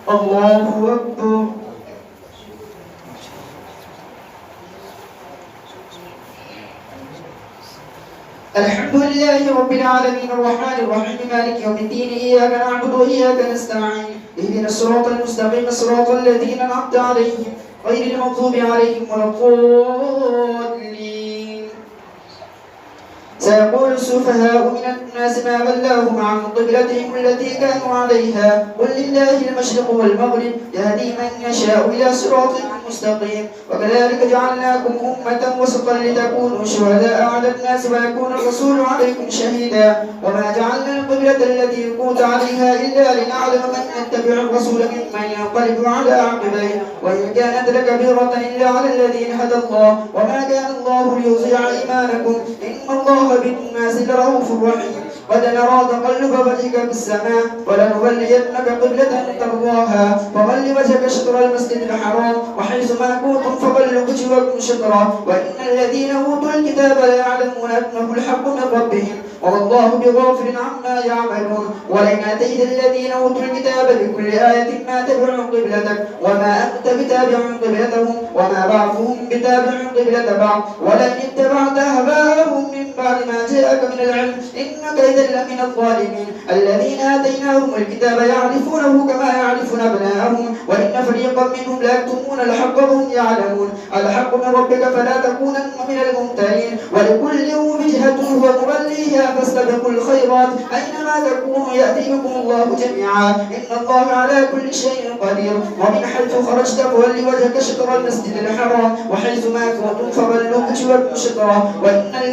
الله أكبر. الحمد لله رب العالمين الرحمن الرحيم مالك يوم الدين إياك نعبد وإياك نستعين اهدنا الصراط المستقيم صراط الذين أنعمت عليهم غير المغضوب عليهم ولا الضالين. سيقول السفهاء من الناس ما ولاهم عن قبلتهم التي كانوا عليها قل لله المشرق والمغرب يهدي من يشاء إلى صراط مستقيم وكذلك جعلناكم أمة وسطا لتكونوا شهداء على الناس ويكون الرسول عليكم شهيدا وما جعلنا القبلة التي كنت عليها إلا لنعلم من يتبع الرسول ممن ينقلب على عقبيه وإن كانت لكبيرة إلا على الذين هدى الله وما كان الله ليضيع إيمانكم إن الله بالناس لرؤوف رحيم. قد نرى تقلب وجهك في السماء ولنولينك قبلة ترضاها فول وجهك شطر المسجد الحرام وحيث ما كنتم فولوا وجوهكم شطرا وإن الذين أوتوا الكتاب ليعلمون أنه الحق من ربهم والله بغافل عما يعملون. ولئن أتيت الذين أوتوا الكتاب بكل آية ما تبعوا قبلتك وما أنت بتابع قبلتهم وما بعضهم بتابع قبلة بعض ولئن اتبعت أهواءهم من بعد ما جاءك من العلم إنك إذا لمن الظالمين. الذين آتيناهم الكتاب يعرفونه كما يعرفون أبناءهم وإن فريقا منهم لا يكتمون الحق وهم يعلمون. الحق من ربك فلا تكونن من الممترين ولكل وجهة هو موليها فاستبقوا الخيرات أينما تكونوا يأتي بكم الله جميعا إن الله على كل شيء قدير. ومن حيث خرجت فول وجهك شطر المسجد الحرام وحيث ما كنتم فولوا وجوهكم شطرا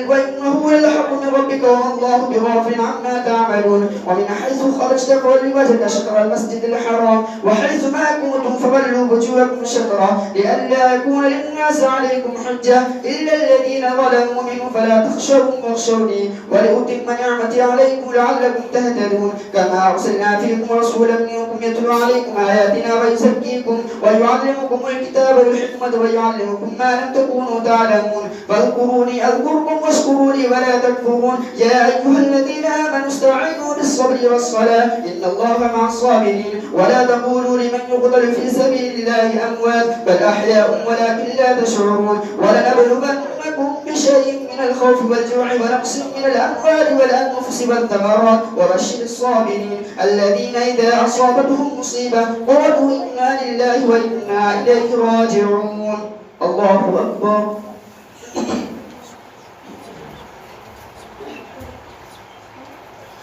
وإنه للحق من ربك وما الله بغافل عما تعملون. ومن حيث خرجت فول وجهك شطر المسجد الحرام وحيث ما كنتم فولوا وجوهكم شطرا لئلا يكون للناس عليكم حجة إلا الذين ظلموا منهم فلا تخشوهم واخشوني ولأتم نعمتي عليكم لعلكم تهتدون. كما أرسلنا فيكم رسولا منكم يتلو عليكم آياتنا ويزكيكم ويعلمكم الكتاب والحكمة ويعلمكم ما لم تكونوا تعلمون فاذكروني أذكركم واشكروا لي ولا تكفرون. يا أيها الذين آمنوا استعينوا بالصبر والصلاة إن الله مع الصابرين. ولا تقولوا لمن يقتل في سبيل الله أموات بل أحياء ولكن لا تشعرون. ولنبلونكم بشيء من الخوف والجوع ونقص من الأموال والأنفس والثمرات وبشر الصابرين الذين إذا أصابتهم مصيبة قالوا إنا لله وإنا إليه راجعون. الله أكبر.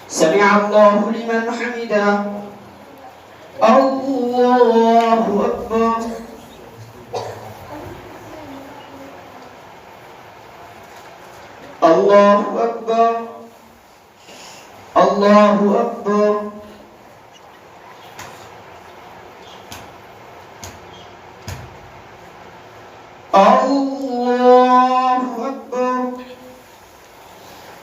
سمع الله لمن حمده. الله أكبر. الله أكبر. الله أكبر. الله أكبر.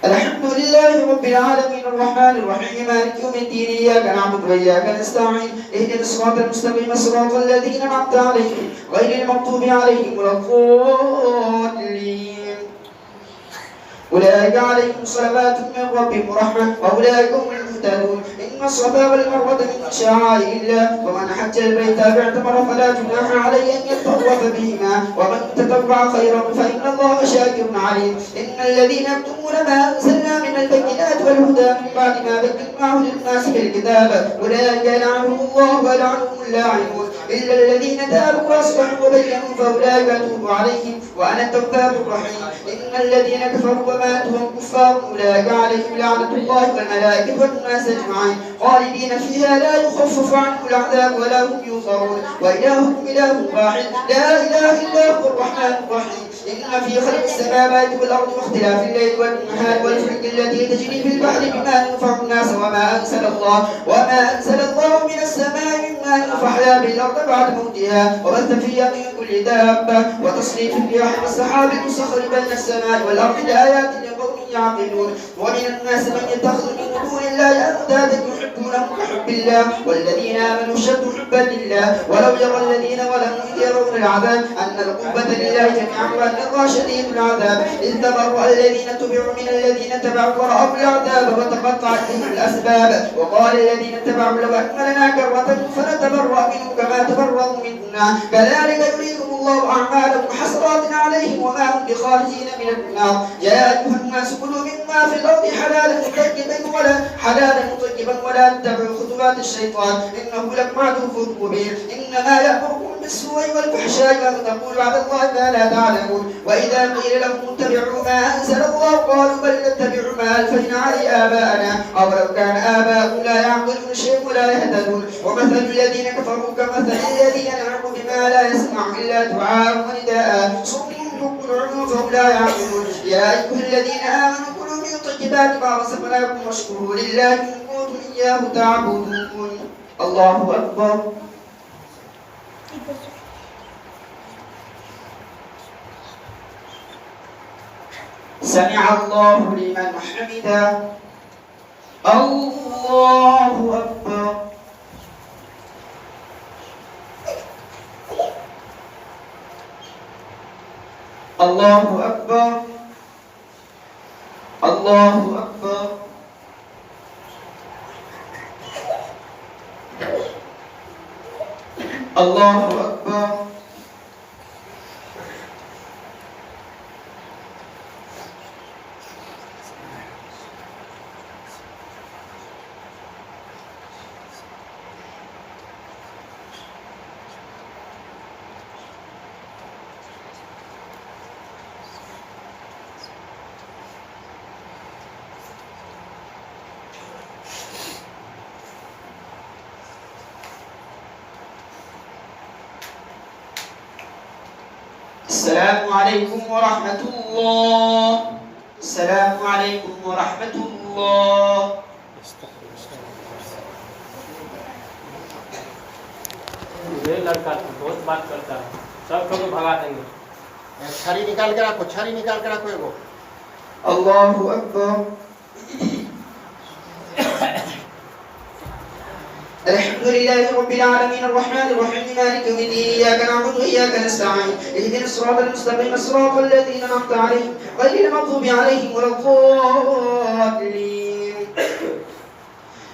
الحمد لله رب العالمين الرحمن الرحيم مالك يوم الدين إياك نعبد وإياك نستعين اهدنا الصراط المستقيم صراط الذين أنعمت عليهم غير المغضوب عليهم ولا الضالين. أولئك عليهم صلوات من ربهم ورحمة وأولئك هم المهتدون. إن الصفا والمروة من شعائر الله ومن حج البيت فاعتمر فلا جناح عليه أن يطوف بهما ومن تطوع خيرا فإن الله شاكر عليم. إن الذين يكتمون ما أنزلنا من البينات والهدى من بعد ما بيناه للناس في الكتاب أولئك يلعنهم الله ولعنهم اللاعنون إلا الذين تابوا وأصلحوا وبينوا فأولئك أتوب عليهم وأنا التواب الرحيم. إن الذين كفروا وماتوا وهم كفار أولئك عليهم لعنة الله والملائكة والناس أجمعين خالدين فيها لا يخفف عنهم العذاب ولا هم ينصرون. وإلهكم إله واحد لا إله إلا هو الرحمن الرحيم. إن في خلق السماوات والأرض واختلاف الليل والنهار والفلك التي تجري في البحر بما ينفع الناس وما أنزل الله من السماء مما ينفع بالأرض بعد موتها وبث فيها من كل دابة وتصريف الرياح والسحاب المسخر بين السماء والأرض لآيات لقوم يعقلون. ومن الناس من يتخذ من دون الله أندادا يحبونهم كحب الله والذين آمنوا أشد حبا لله. ولو يرى الذين ظلموا إذ يرون العذاب أن القوة لله جميعا وأن الله شديد العذاب إذ تبرأ الذين تبعوا من الذين تبعوا ورأوا العذاب وتقطعت بهم الأسباب. وقال الذين تبعوا لو أن لنا كرة فنتبرأ منهم النار كذلك يريكم الله أعمالكم حسرات عليهم وما هم بخارجين من النار يا أيها الناس كلوا مما في الأرض حلالا طيبا ولا تتبعوا خطوات الشيطان إنه لكم عدو مبين إنما يأمركم بالسوء والفحشاء وأن تقولوا على الله ما لا تعلمون وإذا قيل لهم اتبعوا ما أنزل الله قالوا بل نتبع ما ألفينا عليه آباءنا أولو كان آباؤهم لا يعقلون شيئا ولا يهتدون ومثل الذين كفروا كمثل الذي ينعق بما لا يسمع إلا دعاء ونداء صم بكم عمي فهم لا يعقلون يا أيها الذين آمنوا كلوا من طيبات ما رزقناكم واشكروا لله إن كنتم إياه تعبدون الله أكبر. سمع الله لمن حمده. الله أكبر. الله أكبر. الله أكبر. الله أكبر. السلام عليكم ورحمة الله. السلام عليكم ورحمة الله. ये लड़का बहुत बात करता है, सबको भगा देंगे। छड़ी निकाल के रखो, छड़ी निकाल के रखो एगो। अल्लाहु अकबर। الحمد لله رب العالمين الرحمن الرحيم مالك يوم الدين إياك نعبد وإياك نستعين اهدنا الصراط المستقيم صراط الذين أنعمت عليهم غير المغضوب عليهم ولا الضالين.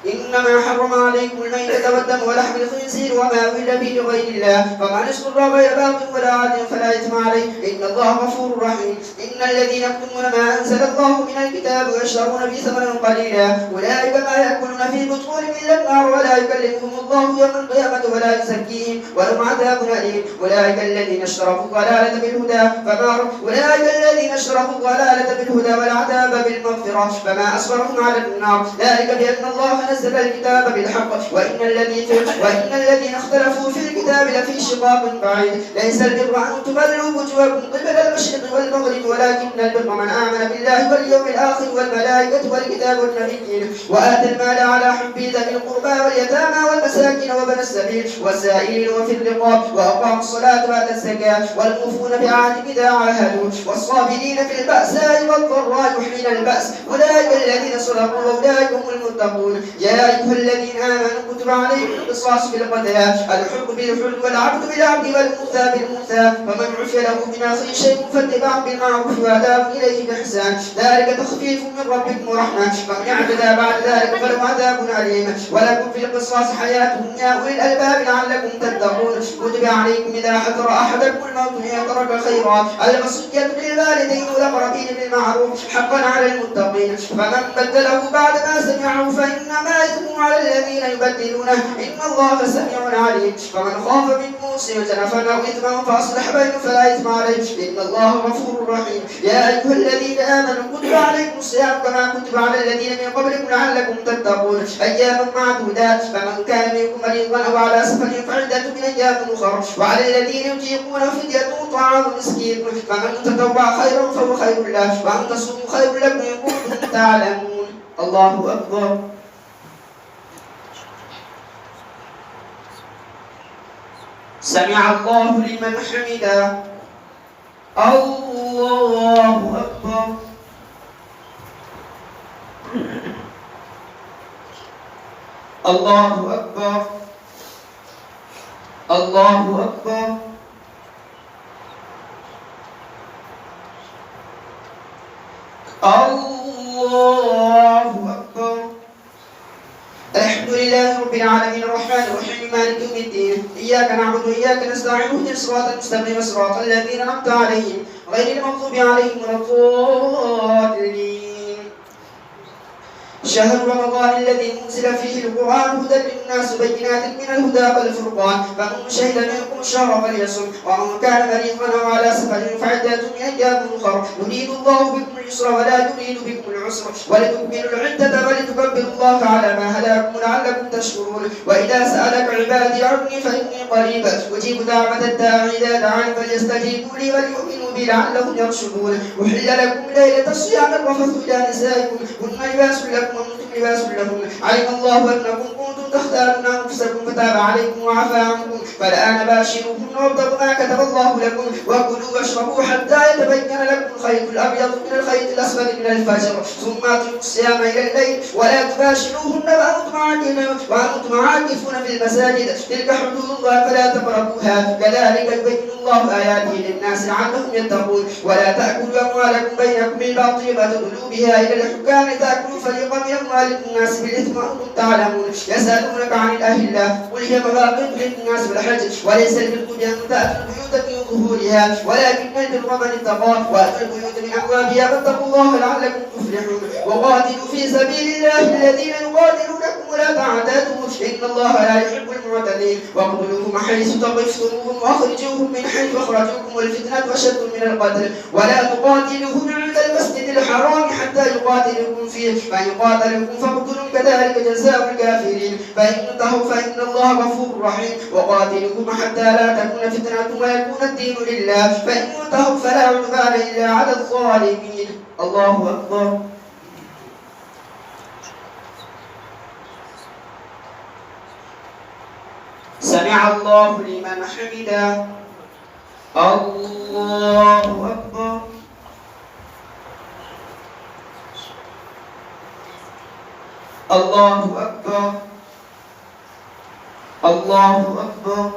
إنما حرم عليكم الميتة والدم ولحم الخنزير وما أهل به لغير الله فمن اضطر غير باغ ولا عاد فلا إثم عليه إن الله غفور رحيم. إن الذين يكتمون ما أنزل الله من الكتاب ويشترون به ثمنا قليلا أولئك ما يأكلون في بطونهم إلا النار ولا يكلمهم الله يوم القيامة ولا يزكيهم ولهم عذاب أليم. أولئك الذين اشتروا الضلالة بالهدى والعذاب بالمغفرة فما أصبرهم على النار ذلك بأن الله نزل الكتاب بالحق وإن الذين اختلفوا في الكتاب لفي شقاق بعيد. ليس البر أن تولوا وجوهكم قبل المشرق والمغرب ولكن البر من آمن بالله واليوم الآخر والملائكة والكتاب والنبيين وآتى المال على حبه ذوي القربى واليتامى والمساكين وابن السبيل والسائلين وفي الرقاب وأقاموا الصلاة وآتوا الزكاة والموفون بعهدهم إذا عاهدوا والصابرين في البأساء والضراء وحين البأس أولئك الذين صدقوا وأولئك هم المتقون. يا أيها الذين آمنوا كتب عليكم القصاص في القتلى الحر بالحر والعبد بالعبد والأنثى بالأنثى فمن عفي له من أخيه شيء فاتباع بالمعروف وأداء إليه بإحسان ذلك تخفيف من ربكم ورحمة فمن اعتدى بعد ذلك فله عذاب أليم. ولكم في القصاص حياة يا أولي الألباب لعلكم تتقون. كتب عليكم إذا حضر أحدكم الموت إن ترك خيرا الوصية للوالدين والأقربين بالمعروف حقا على المتقين فمن بدله بعد ما سمعه فإنما إثمه على الذين يبدلونه إن الله سميع عليم. فمن خاف من موص جنفا أو إثما فأصلح بينهم فلا إثم عليه إن الله غفور رحيم. يا أيها الذين آمنوا كتب عليكم الصيام كما كتب على الذين من قبلكم لعلكم تتقون أياما معدودات فمن كان منكم مريضا أو على سفر فعدة من أيام أخر وعلى الذين يطيقونه فدية طعام مسكين فمن تطوع خيرا فهو خير له وأن تصوموا خير لكم إن كنتم تعلمون. الله أكبر. سمع الله لمن حمده. الله أكبر. الله أكبر. الله أكبر. الله أكبر. الحمد لله رب العالمين الرحمن الرحيم مالك يوم الدين إياك نعبد وإياك نستعين اهدنا الصراط المستقيم صراط الذين أنعمت عليهم غير المغضوب عليهم ولا الضالين. شهر رمضان الذي أنزل فيه القرآن هدى للناس بينات من الهدى والفرقان فمن شهد منكم الشهر فليصم ومن كان مريضا أو على سفر فعدة من أيام أخر يريد الله بكم اليسر ولا يريد بكم العسر ولتكملوا العدة ولتكبروا الله على ما هداكم لعلكم تشكرون. وإذا سألك عبادي عني فإني قريب أجيب دعوة الداعي إذا دعاني فليستجيبوا لي وليؤمنوا بي لعلهم يرشدون. أحل لكم ليلة الصيام الرفث إلى نسائكم هن لباس لكم وأنتم لباس لهم علم الله أنكم كنتم تختارون أنفسكم فتاب عليكم وعفى عنكم فالآن باشروهن وابتغوا ما كتب الله لكم وكلوا واشربوا حتى يتبين لكم الخيط الأبيض من الخيط الأسود من الفجر ثم أتموا الصيام إلى الليل ولا تباشروهن وأنتم عاكفون في المساجد تلك حدود الله فلا تقربوها كذلك يبين الله آياته للناس لعلهم يتقون. ولا تأكلوا أموالكم بينكم بالباطل فتدلوا بها إلى الحكام لتأكلوا فريقا من أموال الناس بالإثم وأنتم تعلمون. يسألونك عن الأهلة قل هي مواقيت للناس بالحج وليس البر بأن تأتوا البيوت من ظهورها ولكن البر من اتقى وأتوا البيوت من أبوابها فاتقوا الله لعلكم تفلحون. وقاتلوا في سبيل الله الذين يقاتلونكم ولا تعتدوا إن الله لا يحب المعتدين. واقتلوهم حيث ثقفتموهم وأخرجوهم من حيث أخرجوكم والفتنة أشد من القتل ولا تقاتلوهم عند المسجد الحرام حتى يقاتلوكم فيه فإن قاتلوكم فاقتلوهم كذلك جزاء الكافرين فإن انتهوا فإن الله غفور رحيم. وقاتلوهم حتى لا تكون فتنة ويكون الدين لله فإن انتهوا فلا عدوان إلا على الظالمين. الله أكبر. سمع الله لمن حمده. الله أكبر. الله أكبر. الله أكبر.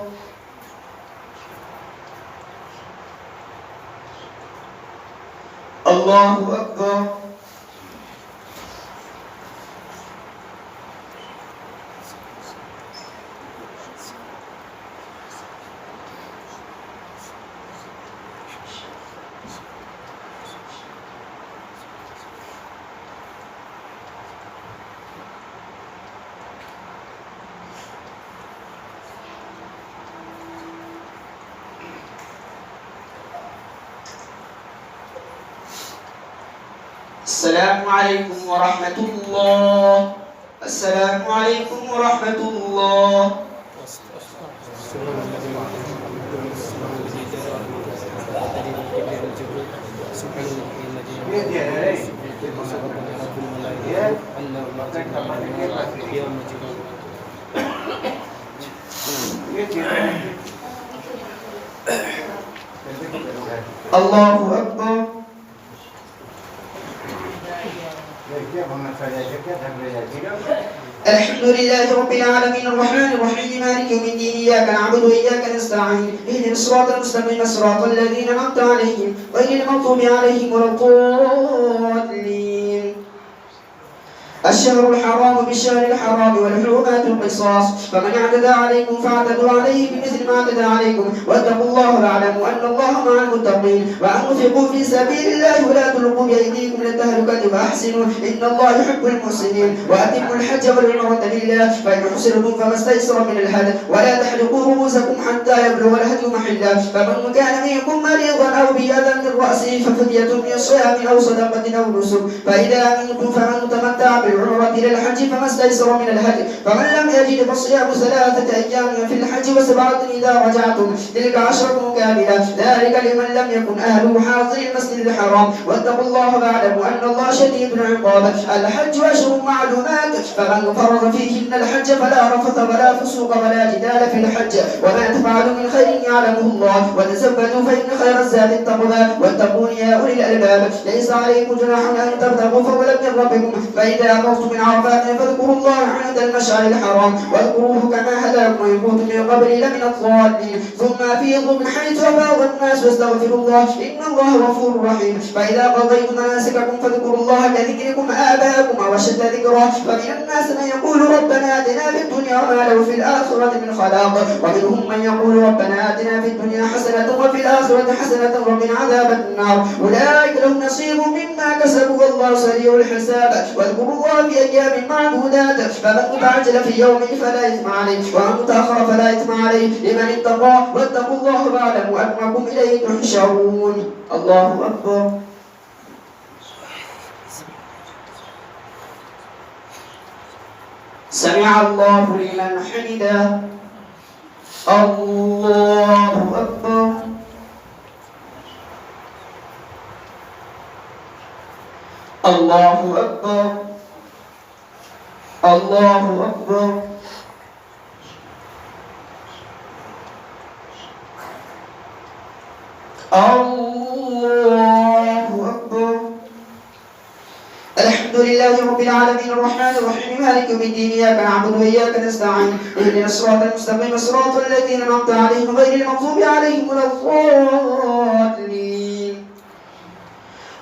الله أكبر. السلام عليكم ورحمة الله. السلام عليكم ورحمة الله. الله أكبر. الحمد لله رب العالمين الرحمن الرحيم مالك يوم الدين إياك نعبد وإياك نستعين اهدنا الصراط المستقيم صراط الذين أنعمت عليهم غير المغضوب عليهم ولا الضالين. الشهر الحرام بالشهر الحرام والحرمات القصاص فمن اعتدى عليكم فاعتدوا عليه بمثل ما اعتدى عليكم واتقوا الله واعلموا ان الله مع المتقين وانفقوا في سبيل الله ولا تلقوا بايديكم الى التهلكه واحسنوا ان الله يحب المحسنين. واتموا الحج والعمره لله فان حصرتم فما استيسر من الهدي ولا تحلقوا رؤوسكم حتى يبلغ الهدي محله فمن كان منكم مريضا او بأذى من راسه ففدية من صيام او صدقه او نسك فاذا امنتم فمن تمتع بالعمرة إلى الحج فما استيسر من الهدي فمن لم يجد فصيام 3 أيام في الحج وسبعة إذا رجعتم تلك 10 كاملة ذلك لمن لم يكن أهله حاضر المسجد الحرام واتقوا الله واعلموا أن الله شديد العقاب. الحج أشهر معلومات فمن فرض فيهن الحج فلا رفث ولا فسوق ولا جدال في الحج وما تفعلوا من خير يعلمه الله وتزودوا فإن خير الزاد التقوى واتقون يا أولي الألباب. ليس عليكم جناح أن تبتغوا فضلا من ربكم فإذا أفضتم من عرفات فاذكروا الله عند المشعر الحرام واذكروه كما هداكم وإن كنتم من قبله لمن الضالين ثم أفيضوا من حيث أفاض الناس واستغفروا الله إن الله غفور رحيم فإذا قضيتم مناسككم فاذكروا الله كذكركم آباءكم أو أشد ذكرا ومن الناس من يقول ربنا آتنا في الدنيا وما له في الآخرة من خلاق ومنهم من يقول ربنا آتنا في الدنيا حسنة وفي الآخرة حسنة وقنا عذاب النار أولئك لهم نصيب مما كسبوا والله سريع الحساب واذكروا الله في أيام معدودات فمن تعجل في يوم فلا إثم عليه ومن تأخر فلا إثم عليه لمن اتقى واتقوا الله واعلموا أنكم إليه تحشرون الله أكبر. سمع الله لمن حمده الله أكبر. الله أكبر. الله أكبر. الله أكبر. الحمد لله رب العالمين الرحمن الرحيم مالك يوم الدين إياك نعبد وإياك نستعين اهدنا الصراط المستقيم صراط الذين أنعمت عليهم غير المغضوب عليهم ولا الضالين.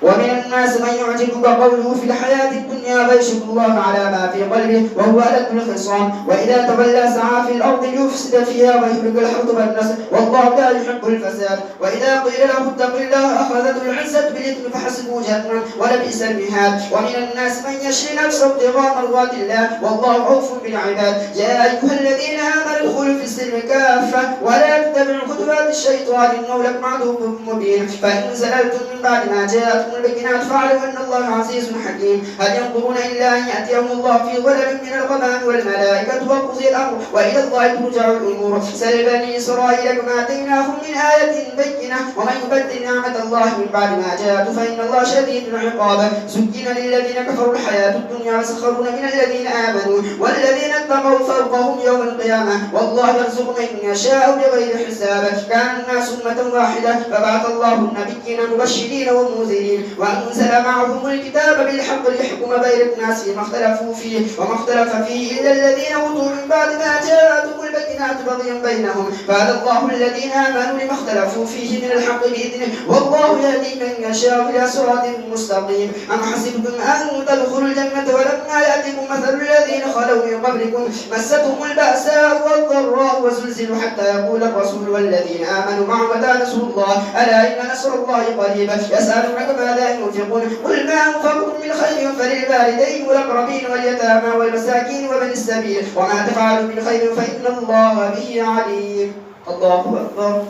ومن الناس من يعجبك قوله في الحياة الدنيا ويشهد الله على ما في قلبه وهو ألد الخصام وإذا تولى سعى في الأرض ليفسد فيها ويهلك الحرث والنسل والله لا يحب الفساد وإذا قيل له اتق الله أخذته العزة بالإثم فحسبه جهنم ولبئس المهاد. ومن الناس من يشري نفسه ابتغاء مرضات الله والله رؤوف بالعباد يا أيها الذين آمنوا ادخلوا في السلم كافة ولا تتبعوا خطوات الشيطان إنه لكم عدو مبين فإن زللتم من بعد ما جاءتكم البينات فاعلموا أن الله عزيز حكيم هل ينظرون إلا أن يأتيهم الله في ظلل من الغمام والملائكة وقضي الأمر وإلى الله ترجع الأمور. سل بني إسرائيل كما آتيناهم من آية بينة ومن يبدل نعمة الله من بعد ما جاءته فإن الله شديد العقاب. زين للذين كفروا الحياة الدنيا وسخرون من الذين آمنوا والذين اتقوا فوقهم يوم القيامة والله يرزق من يشاء بغير حساب. كان الناس أمة واحدة فبعث الله النبيين مبشرين ومنذرين وأنزل معهم الكتاب بالحق ليحكم بين الناس فيما اختلفوا فيه وما اختلف فيه إلا الذين أوتوا من بعد ما جاءتهم البينات بغيا بينهم فهدى الله الذين آمنوا لما اختلفوا فيه من الحق بإذنه والله يهدي من يشاء إلى صراط مستقيم. أم حسبتم أن تدخلوا الجنة ولما يأتكم مثل الذين خلوا من قبلكم مستهم البأساء والضراء وزلزلوا حتى يقول الرسول والذين آمنوا معه متى نصر الله ألا إن نصر الله قريب. يسألونك ماذا ينفقون قل ما أنفقتم من خير فللوالدين والأقربين واليتامى والمساكين وابن السبيل وما تفعلوا من خير فإن الله به عليم. الله أكبر.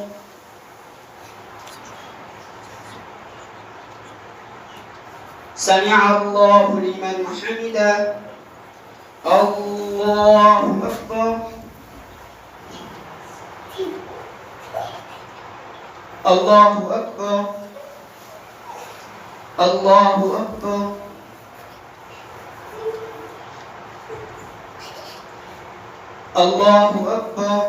سمع الله لمن حمده الله أكبر. الله أكبر. الله أكبر. الله أكبر.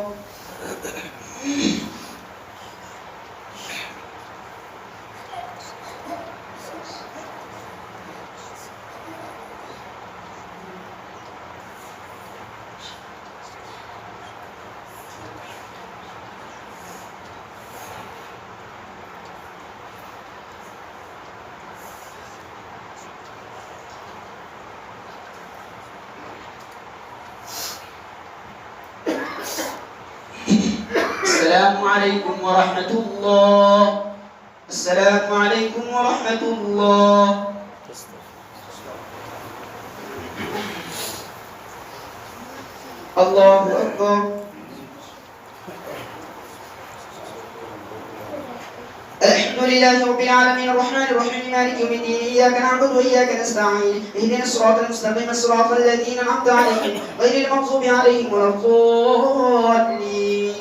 السلام عليكم ورحمة الله. السلام عليكم ورحمة الله. الله أكبر. الحمد لله رب العالمين الرحمن الرحيم مالك يوم الدين إياك نعبد وإياك نستعين اهدنا الصراط المستقيم صراط الذين أنعمت عليهم غير المغضوب عليهم ولا الضالين.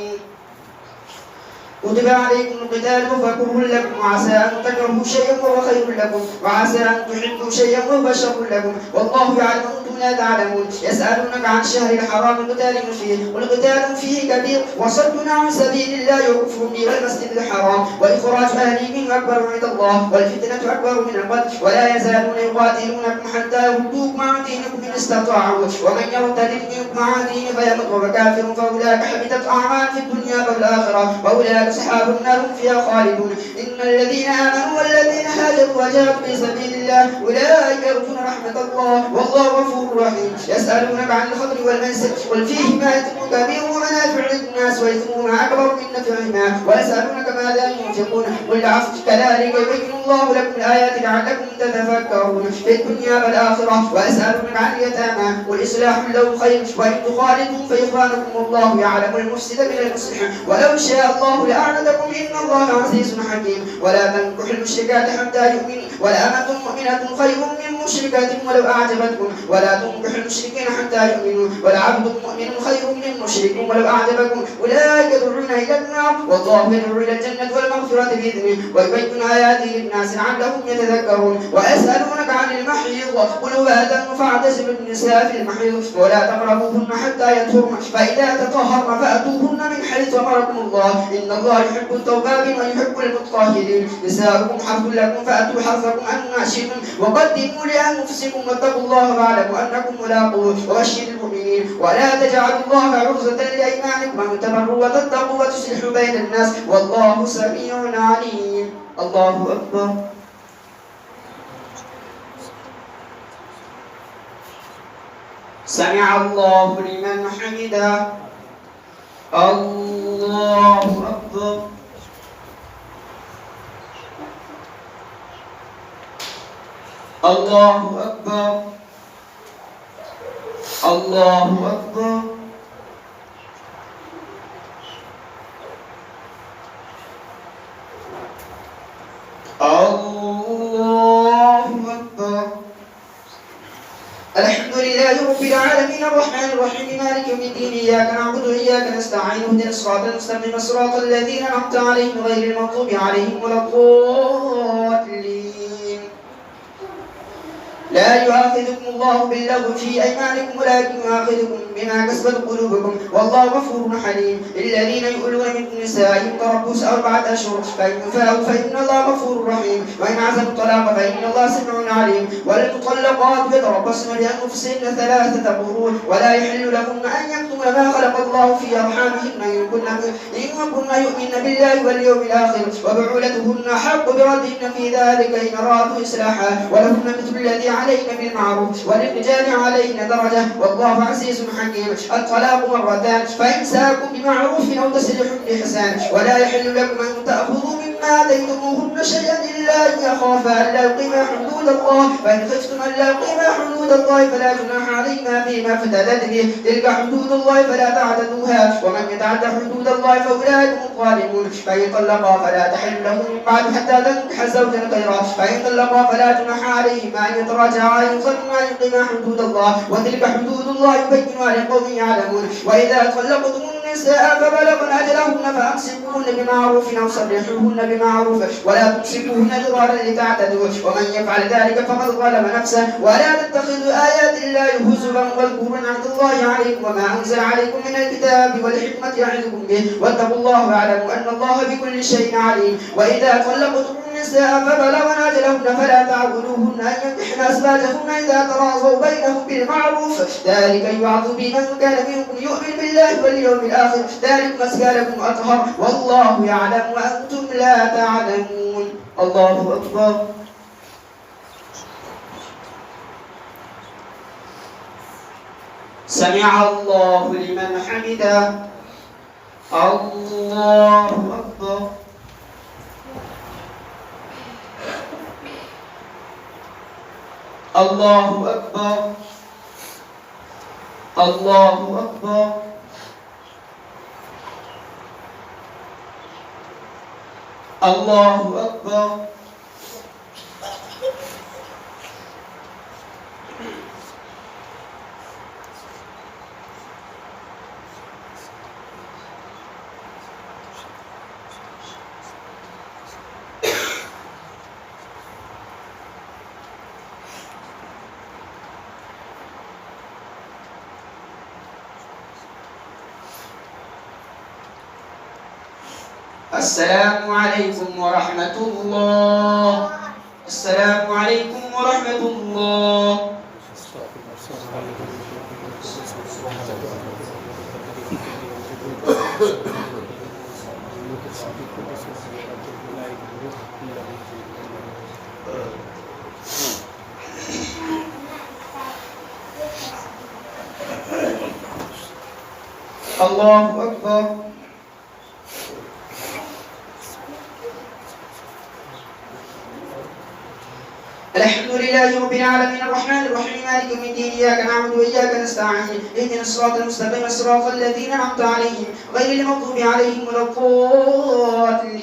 كتب عليكم القتال فكره لكم وعسى أن تكرهوا شيئا وهو خير لكم وعسى أن تحبوا شيئا وهو شر لكم والله يعلم أنتم وأنتم لا تعلمون. يسألونك عن الشهر الحرام قتال فيه قل قتال فيه كبير وصد عن سبيل الله وكفر به والمسجد الحرام وإخراج أهله منه أكبر عند الله والفتنة أكبر من القتل ولا يزالون يقاتلونكم حتى يردوكم عن دينكم إن استطاعوا ومن يرتد منكم عن دينه فيمت وهو كافر فأولئك حبطت أعمال في الدنيا والآخرة وأولئك أصحاب النار هم فيها خالدون. إن الذين آمنوا والذين هاجروا وجاهدوا في سبيل الله أولئك يرجون رحمة الله والله غفور رحيم. يسألونك عن الخمر والميسر قل فيهما إثم كبير ومنافع للناس وإثمهما أكبر من نفعهما ويسألونك ماذا ينفقون قل العفو كذلك يبين الله لكم الآيات لعلكم تتفكرون في الدنيا والآخرة. ويسألونك عن اليتامى قل إصلاح لهم خير وإن تخالطوا فإخوانكم والله يعلم المفسد من المصلح ولو شاء الله لأعنتكم إن الله عزيز حكيم. ولا تنكحوا المشركات حتى يؤمنوا ولأمة مؤمنة خير من مشركة ولو أعجبتكم ولا تنكحوا المشركين حتى يؤمنوا ولعبد مؤمن خير من مشرك ولو أعجبكم أولئك يدعون إلى النار والله يدعو إلى الجنة والمغفرة بإذنه ويبين آياته للناس لعلهم يتذكرون. ويسألونك عن المحيض قل هو أذى فاعتزلوا النساء في المحيض ولا تقربوهن حتى يطهرن فإذا تطهرن فأتوهن من حيث أمركم الله إن الله يحب التوابين ويحب المتطهرين. نساؤكم حرث لكم فأتوا حرثكم أن شئتم وقدموا لأنفسكم واتقوا الله واعلموا أنكم ملاقوه وبشر المؤمنين. ولا تجعلوا الله عرضة لأيمانكم أن تبروا وتتقوا وتصلحوا بين الناس والله سميع عليم. الله أكبر. سمع الله لمن حمده. الله أكبر. الله أكبر. الله أكبر. الله أكبر. الحمد لله رب العالمين الرحمن الرحيم مالك يوم الدين إياك نعبد وإياك نستعين اهدنا الصراط المستقيم صراط الذين أنعمت عليهم غير المغضوب عليهم ولا الضالين. لا يؤاخذكم الله باللغو في أيمانكم ولكن يؤاخذكم بما كسبت قلوبكم والله غفور حليم. للذين يؤلون من نسائهم تربص 4 أشهر فإن فاءوا فإن الله غفور رحيم وإن عزموا الطلاق فإن الله سميع عليم. والمطلقات يتربصن بأنفسهن 3 قروء ولا يحل لهن أن يكتمن ما خلق الله في أرحامهن إن كن يؤمن بالله واليوم الآخر وبعولتهن أحق بردهن في ذلك إن أرادوا إصلاحا ولهن مثل الذي علينا بالمعروف وللرجال علينا درجة والله عزيز حكيم. الطلاق مرتان فإمساك بمعروف أو تسريح بإحسان ولا يحل لكم أن تأخذوا مما آتيتموهن شيئا إلا أن يخافا ألا يقيما حدود الله فإن خفتم ألا يقيما حدود الله فلا جناح عليهما فيما افتدت به تلك حدود الله فلا تعتدوها ومن يتعد حدود الله فأولئك هم الظالمون. فإن طلقا فلا تحل له من بعد حتى تنكح زوجا غيره فإن طلقا فلا جناح عليهما أن يتراجعا إن ظنوا أن يقيما حدود الله وتلك حدود الله يبينها لقوم يعلمون. وإذا طلقتم النساء فبلغن أجلهن فأمسكوهن بمعروف أو سرحوهن بمعروف ولا تمسكوهن ضرارا لتعتدوا ومن يفعل ذلك فقد ظلم نفسه. ولا تتخذوا آيات الله هزوا واذكروا نعمة الله عليكم وما أنزل عليكم من الكتاب والحكمة يعظكم به واتقوا الله واعلموا أن الله بكل شيء عليم. وإذا طلقتم النساء فبلغن أجلهن فلا تعضلوهن أن ينكحن أزواجهن إذا تراضوا بينهم بالمعروف ذلك يوعظ به من كان منكم يؤمن بالله واليوم الآخر ذلك أزكى لكم وأطهر والله يعلم وأنتم لا تعلمون. الله أكبر. سمع الله لمن حمده. الله أكبر. الله أكبر. الله أكبر. الله أكبر. السلام عليكم ورحمة الله. السلام عليكم ورحمة الله. الله أكبر. الحمد لله رب العالمين الرحمن الرحيم مالك يوم الدين إياك نعبد وإياك نستعين اهدنا الصراط المستقيم صراط الذين أنعمت عليهم غير المغضوب عليهم ولا الضالين.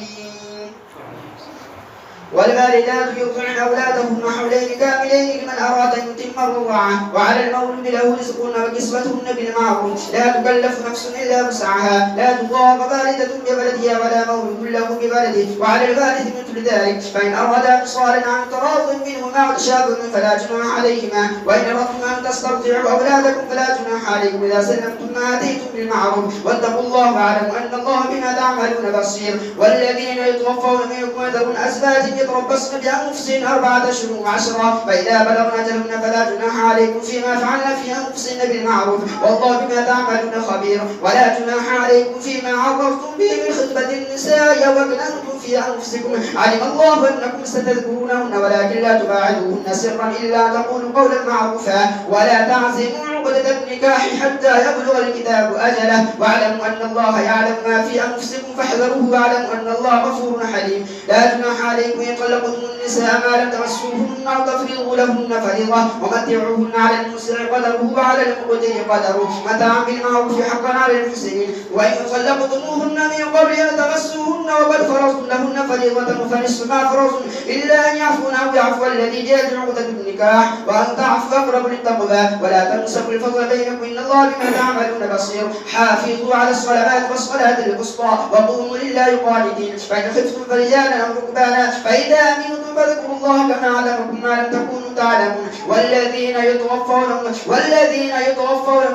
والوالدات يرضعن أولادهن حولين كاملين لمن أراد أن يتم الرضاعة وعلى المولود له رزقهن وكسوتهن بالمعروف لا تكلف نفس إلا وسعها لا تضار والدة بولدها ولا مولود له بولده وعلى الوارث مثل ذلك فإن أرادا فصالا عن تراض منهما وتشابه فلا جناح عليهما وإن أردتم أن تسترضعوا أولادكم فلا جناح عليكم إذا سلمتم ما آتيتم بالمعروف واتقوا الله واعلموا أن الله بما تعملون بصير. والذين يتوفون منكم يذرون أزواج يتربصن بأنفسهن 4 أشهر و10 فإذا بلغن أجلهن فلا جناح عليكم فيما فعلن في أنفسهن بالمعروف والله بما تعملون خبير. ولا جناح عليكم فيما عرضتم به من خطبة النساء وأكننتم في أنفسكم علم الله أنكم ستذكرونهن ولكن لا تباعدوهن سرا إلا تقولوا قولا معروفا ولا تعزموا عقدة النكاح حتى يبلغ الكتاب أجله واعلموا أن الله يعلم ما في أنفسكم فاحذروه واعلموا أن الله غفور حليم. لا جناح عليكم إن طلقتم النساء ما لم تمسوهن أو تفرضوا لهن فريضة ومتعوهن على المسرع قدره وعلى المقتر قدره متاعا بالمعروف حقا على المحسنين. وإن طلقتموهن من قبل أن تمسوهن وقد فرضتم لهن فريضة فنصف ما فرضتم إلا أن يعفون أو يعفو الذي جاءت عقدة النكاح وأن تعفوا أقرب للتقوى ولا تنسوا الفضل بينكم إن الله بما تعملون بصير. حافظوا على الصلوات والصلاة الوسطى وقوموا لله قانتين فإن خفتم فرجالا أو ركبانا فإذا أمنتم فاذكروا الله كما علمكم ما لم تكونوا تعلمون. والذين يتوفون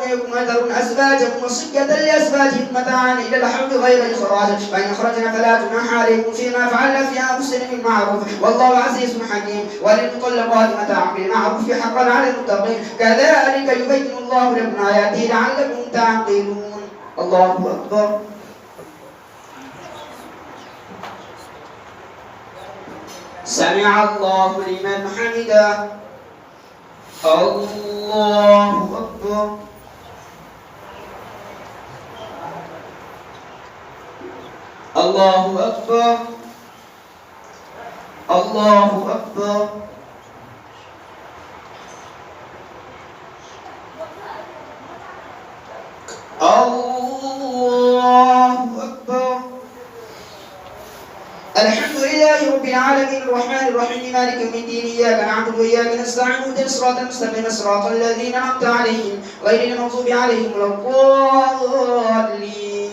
منكم يذرون أزواجهم وصية لأزواجهم متاعا إلى الحول غير إخراج فإن أخرجنا فلا جناح عليكم فيما فعلن في أنفسهن بالمعروف والله عزيز حكيم. وللمطلقات متاع بالمعروف حقا على المتقين كذلك يبين الله لكم آياته لعلكم تعقلون. الله أكبر. سمع الله لمن حمده. الله أكبر. الله أكبر. الله أكبر. الله أكبر. الحمد لله رب العالمين الرحمن الرحيم مالك يوم الدين إياك نعبد وإياك نستعين اهدنا الصراط المستقيم صراط الذين أنعمت عليهم غير المغضوب عليهم ولا الضالين.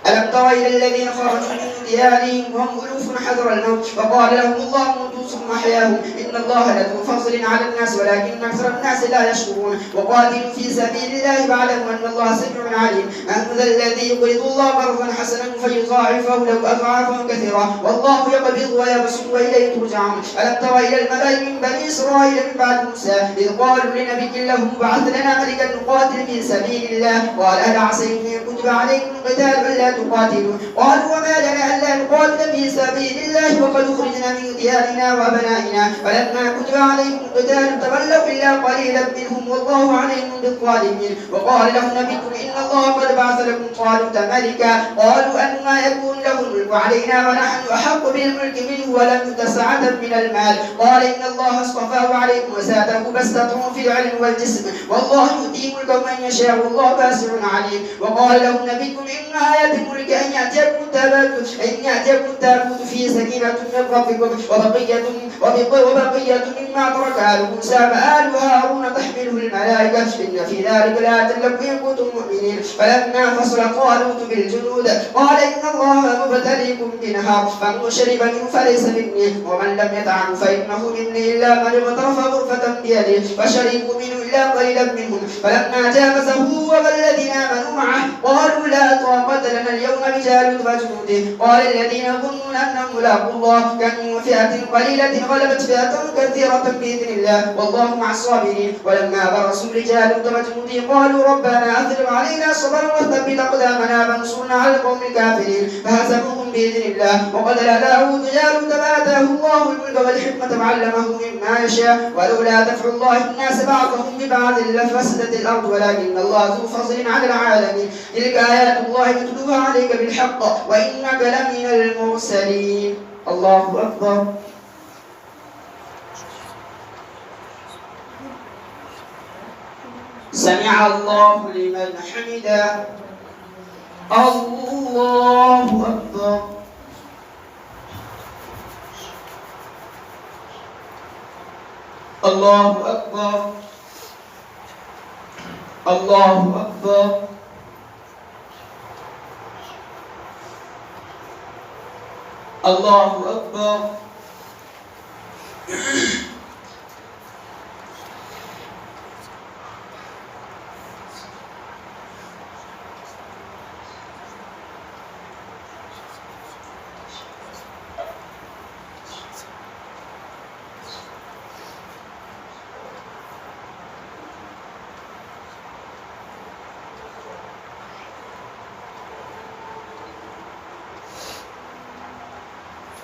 ألم تر إلى الذين خرجوا من ديارهم وهم ألوف حذر الموت فقال لهم الله موتوا ثم أحياهم إن الله لذو فضل على الناس ولكن أكثر الناس لا يشكرون. وقاتلوا في سبيل الله واعلموا أن الله سميع عليم. من ذا الذي يقرض الله قرضا حسنا فيضاعفه له أضعافا كثيرة والله يقبض ويبسط وإليه ترجعون. ألم تر إلى الملأ من بني إسرائيل من بعد موسى إذ قالوا لنبي له ابعث لنا ملكا نقاتل في سبيل الله قال هل عسيتم إن كتب عليكم القتال ألا تقاتلوا قالوا وما لنا ألا نقاتل في سبيل الله وقد أخرجنا من ديارنا وأبنائنا فلما كتب عليهم القتال تولوا إلا قليلا منهم والله عليم بالظالمين. وقال لهم نبيكم إن الله قد بعث لكم طالوت ملكا قالوا أنما يكون له الملك علينا ونحن أحق بالملك منه ولم يؤت سعة من المال قال إن الله اصطفاه عليكم وزاده بسطة في العلم والجسم والله يؤتي ملكه من يشاء والله واسع عليم. وقال لهم نبيكم إن آيات الملك أن يأتيكم تابوت فيه سكينة من ربكم وبقية مما ترك آل موسى وآل هارون تحمله الملائكة إن في ذلك لآيات لكم إن كنتم مؤمنين. فلما فصل طالوت بالجنود قال إن الله مبتليكم بنهر فمن شرب منه فليس مني ومن لم يطعم فإنه مني إلا من اغترف غرفة بيده فشربوا منه إلا قليلا منهم. فلما جاوزه والذين آمنوا معه قالوا لا طاقة لنا اليوم بجالوت جالوت وجنوده قال الذين يظنون أنهم ملاقو الله كم من فئة قليلة غلبت فئة كثيرة بإذن الله والله مع الصابرين ولما برزوا لجالوت وجنوده قالوا ربنا أفرغ علينا صبرا وثبت أقدامنا وانصرنا على القوم الكافرين فهزموهم بإذن الله وقتل داود جالوت فآتاه الله الملك والحكمة وعلمه مما يشاء ولولا دفع الله الناس بعضهم ببعض لفسدت الأرض ولكن الله ذو فضل على العالمين تلك آيات الله نتلوها عليك بالحق وإنك لمن المرسلين. الله أكبر. سمع الله لمن حمده. الله أكبر. الله أكبر. الله أكبر. الله أكبر.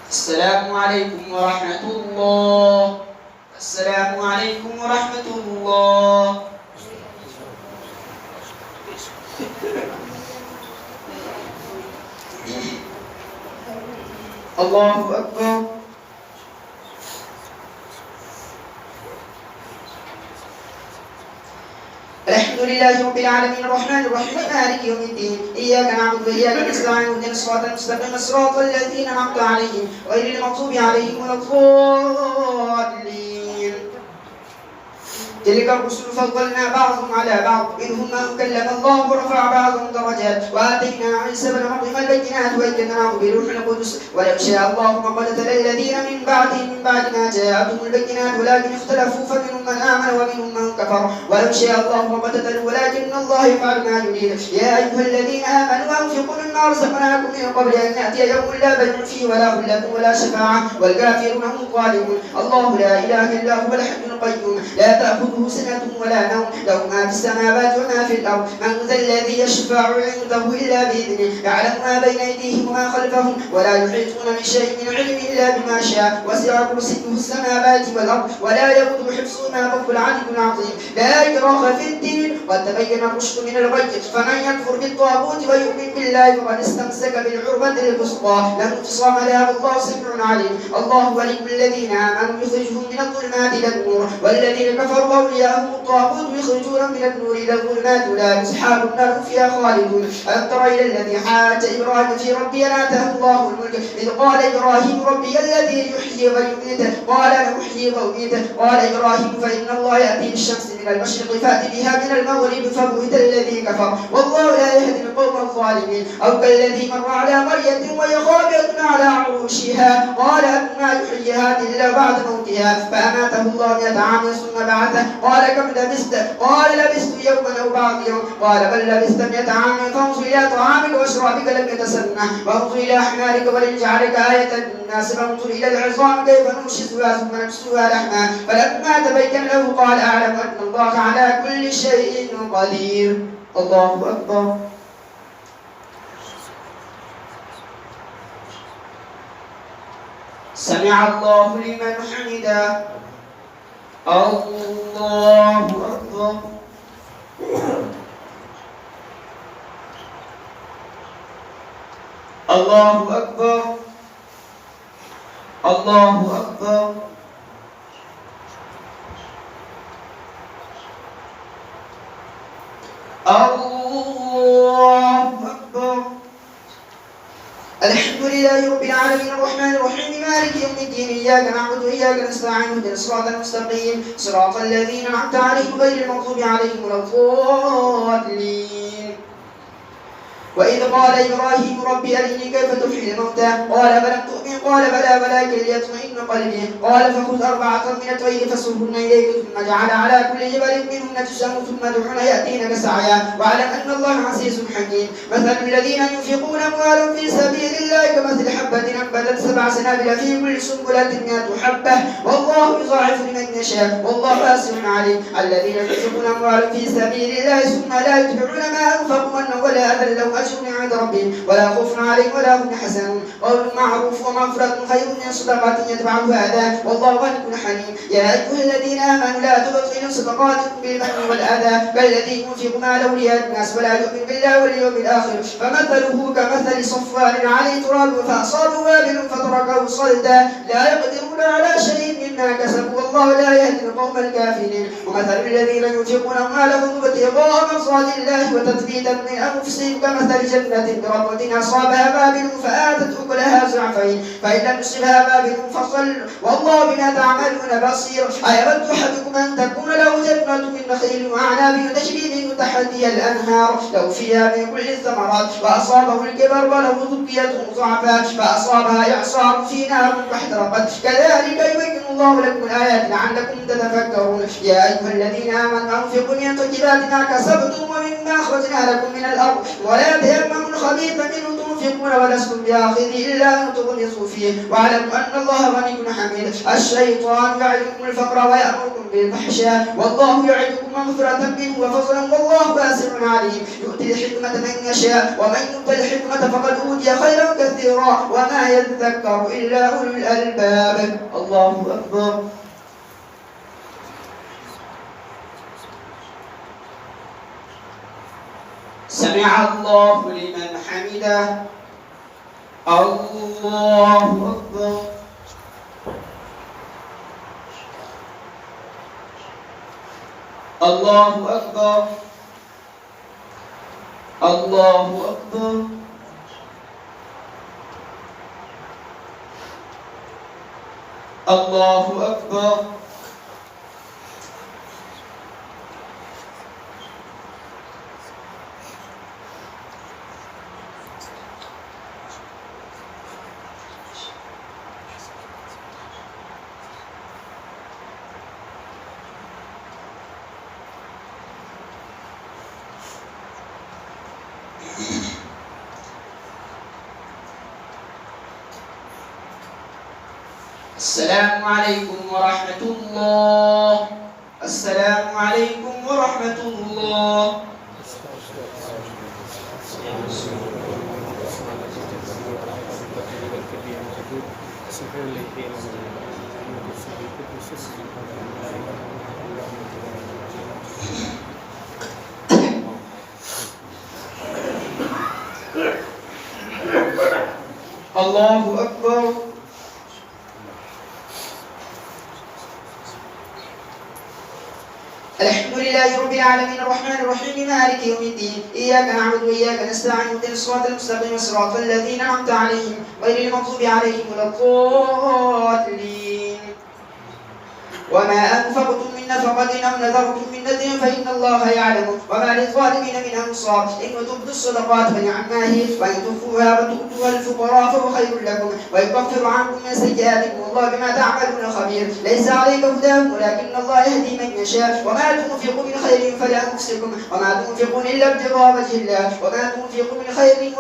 السلام عليكم ورحمة الله. السلام عليكم ورحمة الله. الله أكبر. الحمد لله رب العالمين الرحمن الرحيم مالك يوم الدين إياك نعبد وإياك نستعين اهدنا الصراط المستقيم صراط الذين أنعمت عليهم غير المغضوب عليهم ولا الضالين. تلك الرسل فضلنا بعضهم على بعض منهم من كلم الله ورفع بعضهم درجات وآتينا عيسى بن مريم البينات وأيدناه بروح القدس ولو شاء الله ما قتل الذين من بعدهم من بعد ما جاءتهم البينات ولكن اختلفوا فمنهم من آمن ومنهم من كفر ولو شاء الله ما قتلوا ولكن الله يفعل ما يريد. يا أيها الذين آمنوا أنفقوا مما رزقناكم من قبل أن يأتي يوم لا بيع فيه ولا خلة ولا شفاعة والكافرون هم الظالمون. الله لا إله إلا هو الحي القيوم لا تأخذه سنة ولا نوم له ما في السماوات وما في الأرض من ذا الذي يشفع عنده إلا بإذنه يعلم ما بين أيديهم وما خلفهم ولا يحيطون بشيء من علمه إلا بما شاء وسع كرسيه السماوات والأرض ولا يؤوده حفظهما وهو العلي العظيم. لا إكراه في الدين قد تبين الرشد من الغي فمن يكفر بالطاغوت ويؤمن بالله فقد استمسك بالعروة الوثقى لا انفصام لها والله سميع عليم. الله ولي الذين آمنوا يخرجهم من الظلمات إلى النور والذين كفروا أولياءهم الطاغوت يخرجون من النور إلى الظلمات أولئك أصحاب النار فيها خالدون. ألم تر إلى الذي حاج إبراهيم في ربه أن آتاه الله الملك إذ قال إبراهيم ربي الذي يحيي ويميت قال أنا أحيي وأميت قال إبراهيم فإن الله يأتي بالشمس من المشرق فأت بها من المغرب فبهت الذي كفر والله لا يهدي القوم الظالمين. أو كالذي مر على قرية وهي خاوية على عروشها قال أنى يحيي هذه إلا بعد موتها فأماته الله 100 عام ثم بعثه قال كم لبثت قال لبثت يوما أو بعض يوم قال بل لبثت 100 عام فانظر إلى طعامك وشرابك لم يتسنى وانظر إلى حمارك ولنجعلك آية للناس فانظر إلى العظام كيف ننشزها ثم نكسوها لحما فلما تبين له قال أعلم أن الله على كل شيء قدير. الله أكبر. سمع الله لمن حمده. الله أكبر. الله أكبر. الله أكبر. الله أكبر. الحمد لله رب العالمين الرحمن الرحيم مالك يوم الدين إياك نعبد وإياك نستعين اهدنا الصراط المستقيم صراط الذين أنعمت عليهم غير المغضوب عليهم ولا الضالين. وإذ قال إبراهيم ربي أرني كيف تحيي الموتى قال فلم تؤمن قال بلى ولكن ليطمئن قلبي. قال فخذ 4 من الطير فصرهن إليك ثم جعل على كل جبل منهن جزءا ثم ادعهن يأتينك سعيا واعلم أن الله عزيز حكيم. مثل الذين ينفقون أموالهم في سبيل الله كمثل حبة أنبتت 7 سنابل في كل سنبلة 100 حبة والله يضاعف لمن يشاء والله واسع عليم. الذين ينفقون أموالهم في سبيل الله ثم لا يتبعون ما أنفقوا منا ولا أذى لهم أجر عند ربهم ولا خوف عليهم ولا هم يحزنون. قول معروف ومغفرة خير من صدقة يتبعها أذى والله غني حليم. يا أيها الذين آمنوا لا تبطلوا صدقاتكم بالمن والأذى كالذي ينفق ماله رئاء الناس ولا يؤمن بالله واليوم الآخر فمثله كمثل صفار عليه تراب فأصابه وابل فتركه صلدا لا يقدرون على شيء مما كسبوا والله لا يهدي القوم الكافرين. ومثل الذين ينفقون أموالهم ابتغاء مرضات الله وتثبيتا من أنفسهم كمثل جنة بربوة أصابها وابل فآتت أكلها ضعفين فإن لم يصبها وابل فصل والله بما تعملون بصير. أيود أحدكم أن تكون له جنة من نخيل وأعناب تجري من تحتها الأنهار له فيها من كل الثمرات وأصابه الكبر وله ذرية ضعفا فأصابها إعصار في نار فاحترقت كذلك يبين الله لكم الآيات لعلكم تتفكرون. يا أيها الذين آمنوا أنفقوا من طيبات ما كسبتم ومما أخرجنا لكم من الأرض ولا تيمموا الخبيث منه تنفقون ولستم بآخذه إلا أن تغمسوا فيه واعلموا أن الله غني حميد. الشيطان يعدكم الفقر ويأمركم بالفحشاء والله يعدكم مغفرة منه وفضلا والله واسع عليم. يؤتي الحكمة من يشاء ومن يؤت الحكمة فقد أوتي خيرا كثيرا وما يذكر إلا أولو الألباب. الله أكبر. سمع الله لمن حمده. الله أكبر. الله أكبر. الله أكبر. الله أكبر. السلام عليكم ورحمة الله. السلام عليكم ورحمة الله. الله أكبر. الحمد لله رب العالمين الرحمن الرحيم مالك يوم الدين إياك نعبد وإياك نستعين اهدنا الصراط المستقيم صراط الذين أنعمت عليهم غير المغضوب عليهم ولا الضالين. وما أنفقتم من نفقة أو نذرتم من نذر فإن الله يعلم وما للظالمين من أنصار. إن تبدوا الصدقات فنعما هي وإن تخفوها وتؤتوها الفقراء فهو خير لكم ويكفر عنكم من سيئاتكم والله بما تعملون خبير. ليس عليك هداهم ولكن الله يهدي من يشاء. وما تنفقوا من خير فلأنفسكم وما تنفقون إلا ابتغاء وجه الله وما تنفقوا من خير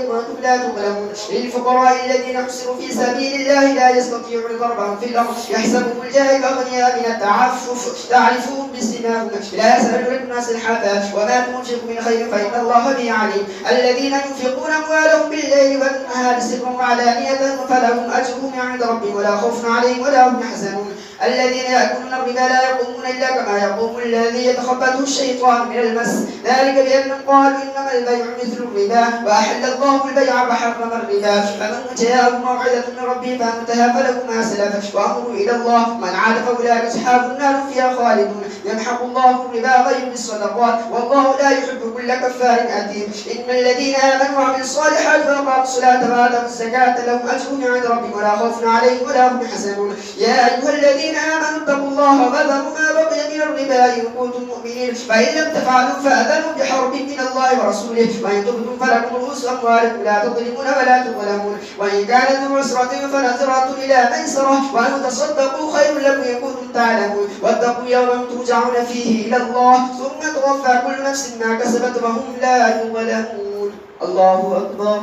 وأنتم لا تظلمون. للفقراء الذين حصروا في سبيل الله لا يستطيعون ضربا في الأرض يحسبهم الجاهل أغنياء من التعفف تعرفون بسماهم لا يسألون الناس الحافة وما تنفقوا من خير فإن الله به عليم. الذين ينفقون أموالهم بالليل والنهار سرا وعلانية فلهم أجرهم عند ربهم ولا خوف عليهم ولا هم يحزنون. الذين يأكلون الربا لا يقومون إلا كما يقوم الذي يتخبطه الشيطان من المس ذلك بأنهم قالوا إنما البيع مثل الربا وأحل الله البيع وحرم الربا. فمن جاءه موعظة من ربه فانتهى فله ما سلف وأمره إلى الله من عاد فأولئك أصحاب النار فيها خالدون. يمحق الله الربا ويربي الصدقات والله لا يحب كل كفار أثيم. إن الذين آمنوا وعملوا الصالحات وأقاموا الصلاة وآتوا الزكاة لهم أجرهم عند ربهم ولا خوف عليهم ولا هم يحزنون. يا أيها الذين الذين آمنوا اتقوا الله وذروا ما بقي من الربا إن كنتم مؤمنين فإن لم تفعلوا فأذنوا بحرب من الله ورسوله وإن تبتم فلكم رؤوس أموالكم لا تظلمون ولا تظلمون وإن كان ذو عسرة فنظرة إلى ميسرة وأن تصدقوا خير لكم إن كنتم تعلمون واتقوا يوما ترجعون فيه إلى الله ثم توفى كل نفس ما كسبت وهم لا يظلمون. الله أكبر.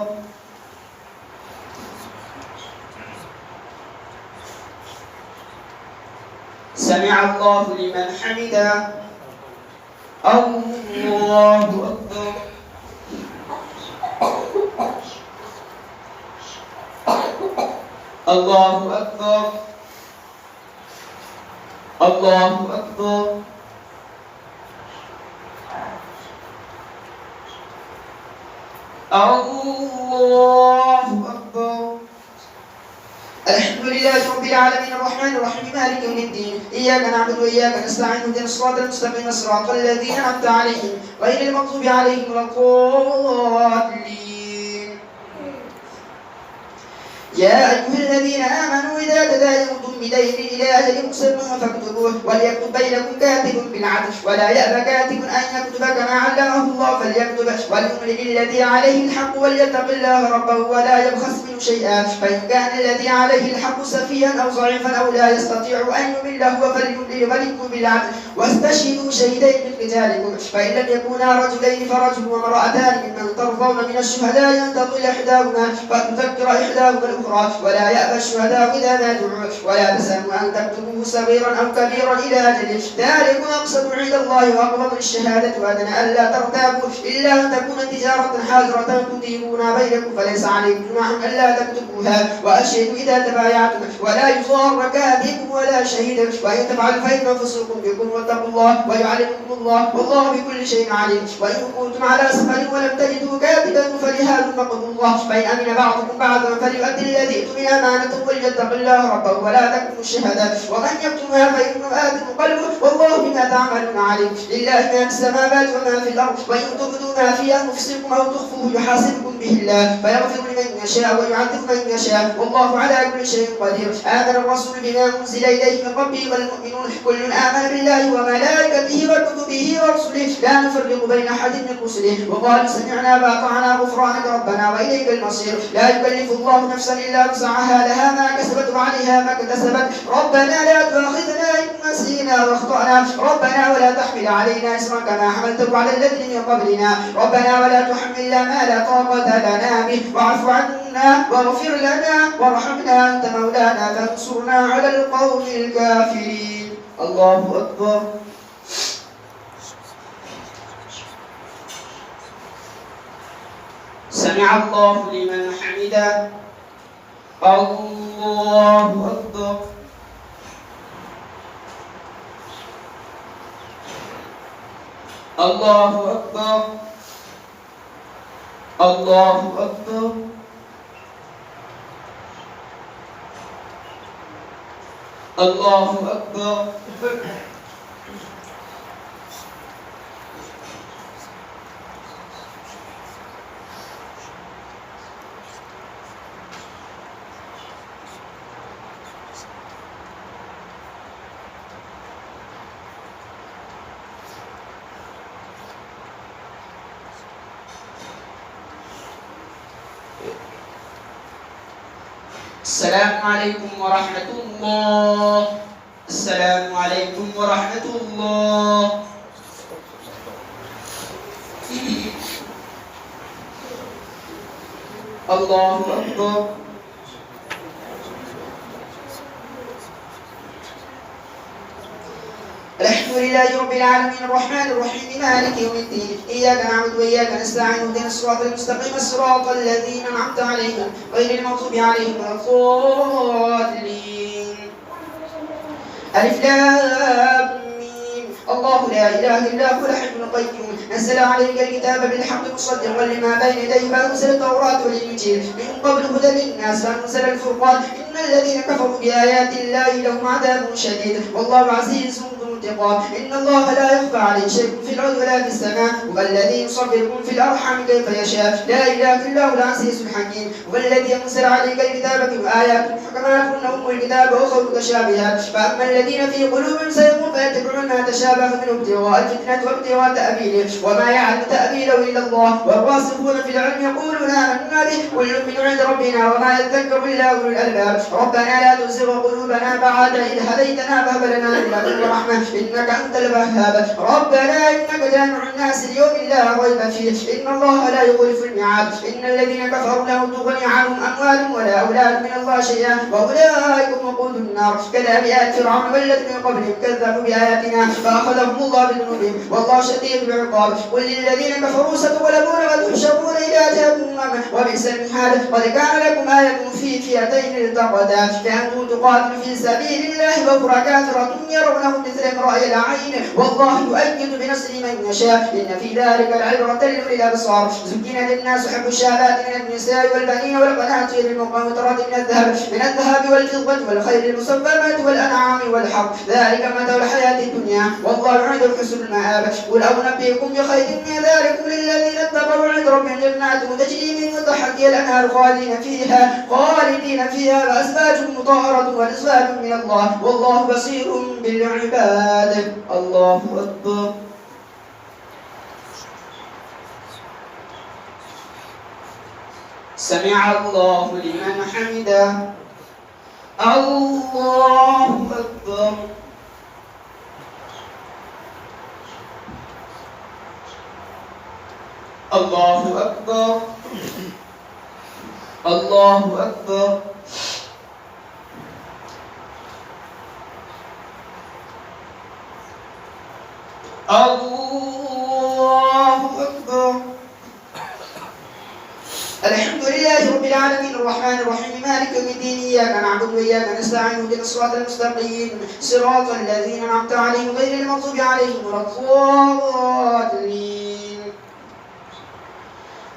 سمع الله لمن حمده. الله أكبر. الله أكبر. الله أكبر. الله أكبر. الحمد لله رب العالمين الرحمن الرحيم مالك يوم الدين إياك نعبد وإياك نستعين اهدنا الصراط المستقيم صراط الذين أنعمت عليهم غير المغضوب عليهم ولا الضالين. يا أيها الذين آمنوا إذا تداينتم بدين إلى أجل مسمى فاكتبوه وليكتب بينكم كاتب بالعدل ولا يأبى كاتب أن يكتب كما علمه الله فليكتب وليملل الذي عليه الحق وليتق الله ربه ولا يبخس منه شيئا فإن كان الذي عليه الحق سفيها أو ضعيفا أو لا يستطيع أن يمل هو فليملل وليكتب بالعدل واستشهدوا شهيدين من رجالكم فإن لم يكونا رجلين فرجل وامرأتان ممن ترضون من الشهداء أن تضل إحداهما فتذكر إحداهما الأخرى ولا يأبى الشهداء إذا ما دعوا ولا تسأموا أن تكتبوه صغيرا أو كبيرا إلى أجله ذلك أقسط عند الله وأقبض الشهادة وأدنى ألا ترتابوا إلا أن تكون تجارة حاضرة تديرون بينكم فليس عليكم جناح ألا تكتبوها وأشهدوا إذا تبايعتم ولا يضار كاتب ولا شهيد وإن تفعلوا فإن فسوق بكم واتقوا الله ويعلمكم الله والله بكل شيء عليم. وإن كنتم على سفر ولم تجدوا كاتبا فلهذا فقد الله فإن أمن بعضكم بعضا فليؤدي الذي ائتمن أمانته وليتق الله ربه ولا تكتموا الشهادة ومن يكتمها فإنه آثم قلبه والله بما تعملون عليم. لله ما في السماوات وما في الأرض وإن تبدوا ما في أنفسكم أو تخفوه يحاسبكم به الله فيغفر لمن يشاء ويعذب من يشاء والله على كل شيء قدير. آمن الرسول بما أنزل إليه من ربه والمؤمنون كل آمن بالله وملائكته وكتبه ورسله لا نفرق بين أحد من رسله وقالوا سمعنا وأطعنا غفرانك ربنا وإليك المصير. لا يكلف الله نفسا إلا وسعها لها ما كسبت وعليها ما اكتسبت ربنا لا تؤاخذنا إن نسينا واخطأنا ربنا ولا تحمل علينا إصرا كما حملته على الذين من قبلنا ربنا ولا تحملنا ما لا طاقة لنا به واعف عنا واغفر لنا وارحمنا أنت مولانا فانصرنا على القوم الكافرين. الله أكبر. سمع الله لمن حمده. الله أكبر. الله أكبر. الله أكبر. الله أكبر. السلام عليكم ورحمة الله. السلام عليكم ورحمة الله. الله أكبر. الحمد لله رب العالمين الرحمن الرحيم مالك يوم الدين إياك نعبد وإياك نستعين اهدنا الصراط المستقيم صراط الذين أنعمت عليهم غير المغضوب عليهم ولا الضالين. ألف لام ميم الله لا إله إلا هو الحي القيوم نزل عليك الكتاب بالحق مصدقا لما بين يديه وأنزل التوراة والإنجيل من قبل هدى للناس وأنزل الفرقان إن الذين كفروا بآيات الله لهم عذاب شديد والله عزيز ذو انتقام إن الله لا يخفى عليه شيء في الأرض ولا في السماء هو الذي يصوركم في الأرحام كيف يشاء لا إله إلا هو العزيز الحكيم هو الذي أنزل عليك الكتاب بآيات محكمات هن أم الكتاب وأخر متشابهات فأما الذين في قلوبهم زيغ فيتبعون ما تشابه منه ابتغاء الفتنة وابتغاء تأويله وما يعلم تأويله إلا الله والراسخون في العلم يقولون آمنا به كل من عند ربنا وما يذكر إلا أولو الألباب ربنا لا تزغ قلوبنا بعد إذ هديتنا وهب لنا من لدنك رحمة إنك أنت الوهاب ربنا إنك جامع الناس ليوم لا ريب فيه إن الله لا يخلف الميعاد إن الذين كفروا لا تغني عنهم أموالهم ولا أولاد من الله شيئا وأولئك هم وقود النار كذب آيات فرعون والذين من قبلهم كذبوا بآياتنا فأخذهم الله بذنوبهم والله شديد العقاب قل للذين كفروا ستغلبون وتحشرون إلى جهنم وبئس المهاد قد كان لكم آية في فئتين التقتا فأنتم تقاتلوا في سبيل الله وأخرى كافرة يرونهم مثلهم رأي العين والله يؤيد بنصر من يشاء إن في ذلك العبرة لأولي الأبصار زين للناس حب الشهوات من النساء والبنين والقناطير المقنطرة من الذهب والفضة والخيل المصفمة والأنعام والحرث ذلك متاع الحياة الدنيا والله عنده حسن المآب قل أنبئكم بخير من ذلكم للذين اتقوا عند ربهم جنات تجري من تحتها الأنهار خالدين فيها وأزواج مطهرة ورضوان من الله والله بصير بالعباد الله أكبر سمع الله لمن حمده الله أكبر الله أكبر الله أكبر الله أكبر الحمد لله رب العالمين الرحمن الرحيم مالك يوم الدين إياك نعبد وإياك نستعين اهدنا الصراط المستقيم صراط الذين أنعمت عليهم غير المغضوب عليهم ولا الضالين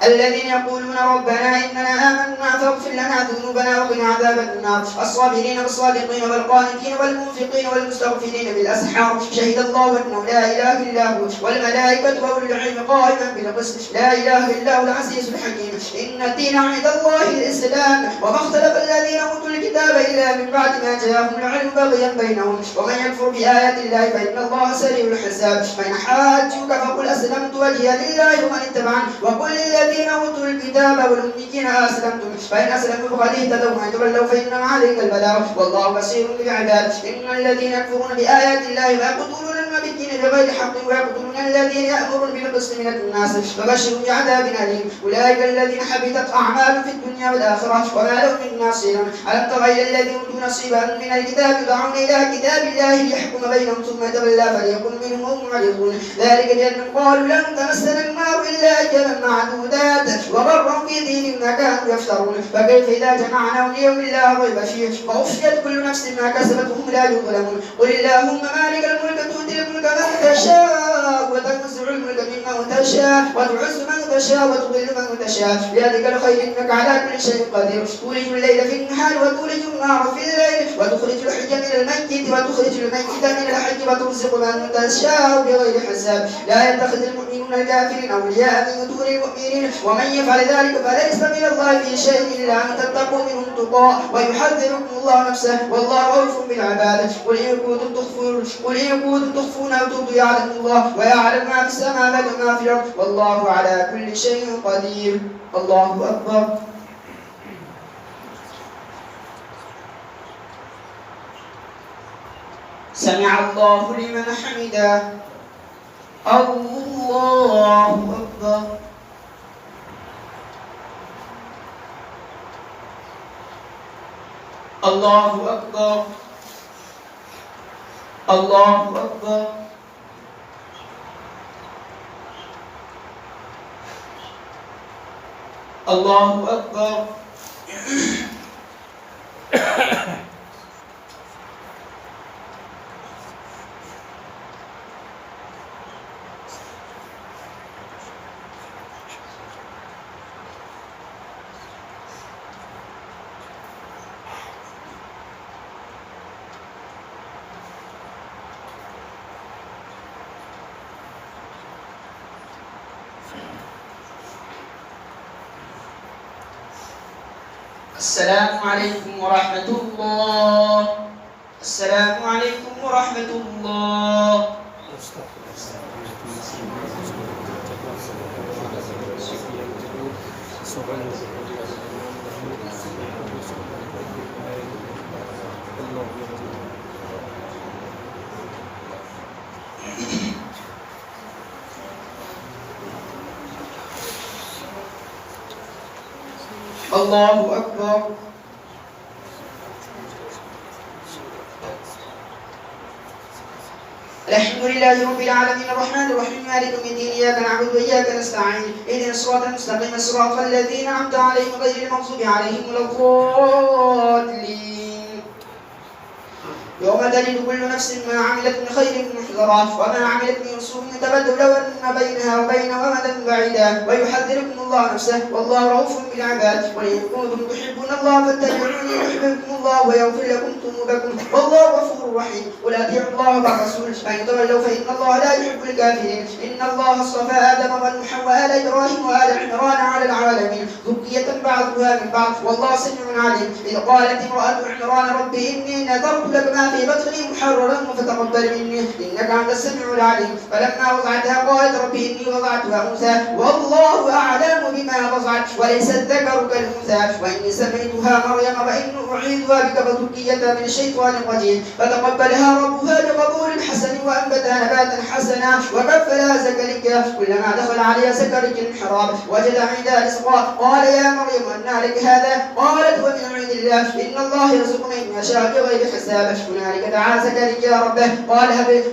الذين يقولون ربنا إننا آمنا فاغفر لنا ذنوبنا وقنا عذاب النار الصابرين والصادقين والقانتين والمنفقين والمستغفرين بالأسحار شهد الله أنه لا إله إلا هو والملائكة وأولو العلم قائما بالقسط لا إله إلا هو العزيز الحكيم إن الدين عند الله الإسلام وما اختلف الذين أوتوا الكتاب إلا من بعد ما جاءهم العلم بغيا بينهم ومن يكفر بآيات الله فإن الله سريع الحساب فإن حاجوك فقل أسلمت وجهي لله ومن اتبعني وقل الذين أوتوا الكتاب والأميين أسلمتم فإن أسلموا فقد اهتدوا وإن تولوا فإنما عليك البلاغ والله بصير بالعباد إن الذين يكفرون بآيات الله ويقتلون النبيين بغير حق ويقتلون الذين يأمرون بالقسط من الناس فبشرهم بعذاب أليم أولئك الذين حبطت أعمالهم في الدنيا والآخرة وما لهم من ناصر ألم تر إلى الذين أوتوا نصيبا من الكتاب يدعون إلى كتاب الله ليحكم بينهم ثم تولى فريق منهم هم معرضون ذلك بأنهم قالوا لن تمسنا النار إلا أياما معدودات وغرهم في دينهم ما كانوا يفترون فكيف إذا جمعناهم ليوم لا ريب فيه ووفيت كل نفس ما كسبت وهم لا يظلمون قل اللهم مالك الملك تؤتي الملك من تشاء وتنزع الملك ممن تشاء وتعز من تشاء وتضل من تشاء بيدك الخير إنك على كل شيء قدير تولج الليل في النهار وتولج النهار في الليل وتخرج الحي من الميت وتخرج الميت من الحي وترزق من تشاء بغير حساب لا يتخذ المؤمنون الكافرين أولياء من دون المؤمنين ومن يفعل ذلك فليس من الله في شيء إلا أن تتقوا منهم تقى ويحذركم الله نفسه والله رؤوف بالعباد قل إن كنتم تخفون أو تبدوا يعلم الله ويعلم ما في السماوات وما في الأرض والله على كل شيء قدير الله أكبر سمع الله لمن حمده الله أكبر الله أكبر الله أكبر الله أكبر السلام عليكم ورحمة الله. السلام عليكم ورحمة الله. الله أكبر. الحمد لله رب العالمين الرحمن الرحيم مالك يوم الدين إياك نعبد وإياك نستعين اهدنا الصراط المستقيم صراط الذين أنعمت عليهم غير المغضوب عليهم ولا الضالين. يوم تجد كل نفس ما عملت من خير محضرا وما عملت من سوء تبدل لو أن بينها وبينه أمدا بعيدا ويحذركم الله نفسه والله رؤوف بالعباد. وإن كنتم تحبون الله فاتبعوني يحببكم الله ويغفر لكم ذنوبكم والله غفور رحيم. ولا أطيعوا الله والرسول فإن تولوا فإن الله لا يحب الكافرين. إن الله اصطفى آدم ونوحا وآل إبراهيم وآل عمران على العالمين ذرية بعضها من بعض والله سميع عليم. إذ قالت امرأة عمران رب إني نذرت لك ما في بطني محررا فتقبل مني إنك أنت السميع العليم. فلما وضعتها قالت رب إني وضعتها أنثى والله أعلم بما وضعت وليس الذكر كالأنثى وإني سميتها مريم وإني أعيذها بك وذريتها من الشيطان الرجيم. فتقبلها ربها بقبول حسن وأنبتها نباتا حسنا وكفلها زكريا كلما دخل عليها زكريا المحراب وجد عندها رزقا قال يا مريم أنى لك هذا قالت ومن عند الله إن الله يرزق من يشاء بغير حساب. هنالك دعا زكريا ربه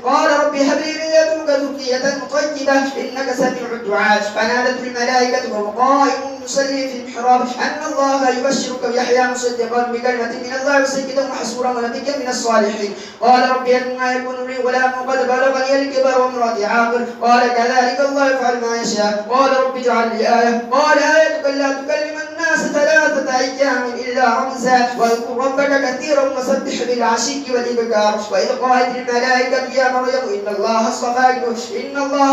قال رب هب لي من لدنك ذرية طيبة إنك سميع الدعاء. فنادته الملائكة وهو قائم يصلي في المحراب أن الله يبشرك بيحيى مصدقا بكلمة من الله وسيدا وحسورا ونبيا من الصالحين. قال رب أنى يكون لي غلام وقد بلغني الكبر وامرأتي عاقر قال كذلك الله يفعل ما يشاء. قال رب اجعل لي آية قال آيتك لا تكلم الناس 3 أيام إلا رمزا واذكر ربك كثيرا وسبح بالعشي والإبكار. وإذ قالت الملائكة يا مريم إن الله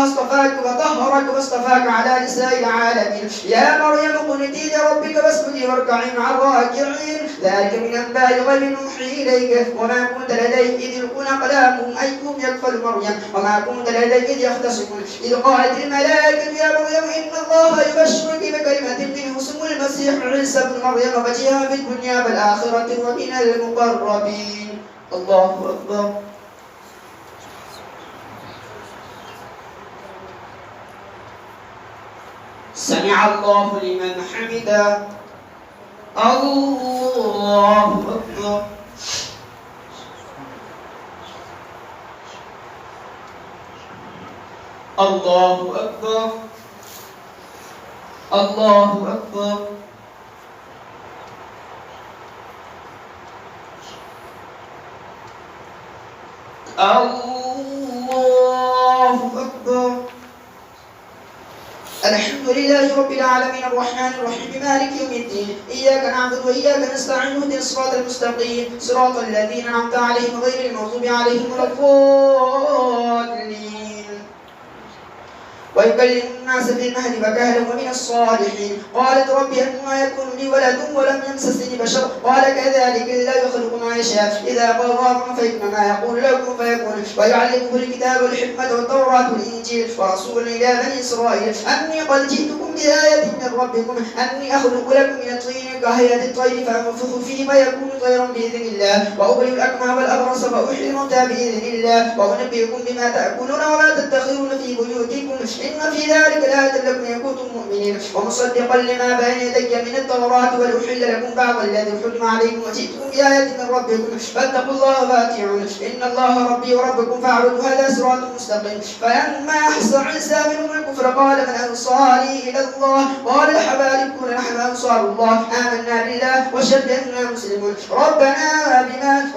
اصطفاك وطهرك واصطفاك على نساء العالمين. يا مريم اقنتي لربك واسجدي واركعي مع الراكعين. ذلك من أنباء الغيب نوحيه إليك وما كنت لديهم إذ يلقون أقلامهم أيكم يكفل مريم وما كنت لديهم إذ يختصمون. إذ قالت الملائكة يا مريم إن الله يبشرك بكلمة منه اسمه المسيح عيسى ابن مريم وجيها في الدنيا والآخرة ومن المقربين. الله أكبر. سمع الله لمن حمده. الله أكبر. الله أكبر. الله أكبر. الله أكبر. الحمد لله رب العالمين الرحمن الرحيم مالك يوم الدين إياك نعبد وإياك نستعين اهدنا الصراط المستقيم صراط الذين أنعمت عليهم غير المغضوب عليهم ولا الضالين. ويكلم الناس في المهد وكهلا ومن الصالحين. قالت رب أنى يكون لي ولد ولم يمسسني بشر قال كذلك الله يخلق ما يشاء إذا قضى أمرا فإنما يقول له كن فيكون. ويعلمه الكتاب والحكمة والتوراة والإنجيل ورسولا إلى بني إسرائيل أني قد جئتكم بآية من ربكم أني أخلق لكم من الطين كهيئة الطير فأنفخ فيه فيكون طيرا بإذن الله وأبرئ الأكمه والأبرص وأحيي الموتى بإذن الله وأنبئكم بما تأكلون وما تدخرون في بيوتكم إن في ذلك لآية لكم إن كنتم مؤمنين. ومصدقا لما بين يدي من التوراة ولأحل لكم بعض الذي حرم عليكم وجئتكم بآية من ربكم فاتقوا الله وأطيعون إن الله ربي وربكم فاعبدوا هذا صراط مستقيم. فلما أحس عيسى منهم الكفر قال من أنصاري إلى الله قال الحواريون نحن أنصار الله آمنا بالله واشهد بأننا مسلمون. ربنا آمنا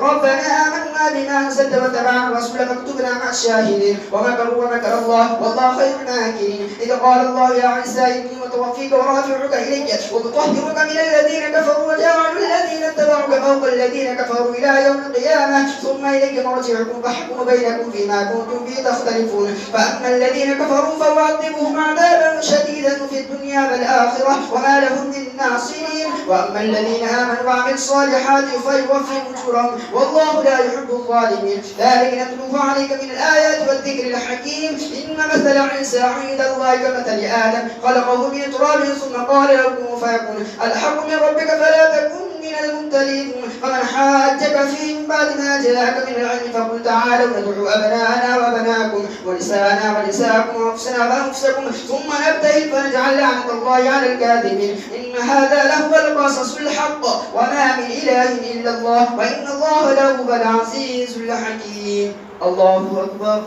بما أنزلت واتبعنا الرسول فاكتبنا مع الشاهدين. ومكروا ومكر الله والله خير الماكرين. إذ قال الله يا عيسى إني متوفيك ورافعك إلي ومطهرك من الذين كفروا وجاعل الذين اتبعوك فوق الذين كفروا إلى يوم القيامة ثم إليك مرجعكم فاحكم بينكم فيما كنتم فيه تختلفون. فأما الذين كفروا فأعذبهم عذابا شديدا في الدنيا والآخرة وما لهم من ناصرين. وأما الذين آمنوا وعملوا الصالحات فيوفيهم أجورهم والله لا يحب الظالمين. ذلك نتلوه عليك من الآيات والذكر الحكيم. إن مثل عيسى عند الله كمثل آدم خلقه من تراب ثم قال له كن فيكون. الحق من ربك فلا تكن من الممتلين. فمن حاجك فيه من بعد ما جاءك من العلم فقل تعالوا ندعو أبناءنا وأبناءكم ونساءنا ونساءكم وأنفسنا وأنفسكم ثم نبتهل فنجعل لعنة الله على الكاذبين. إن هذا لهو القصص الحق وما من إله إلا الله وإن الله لهو العزيز الحكيم. الله أكبر.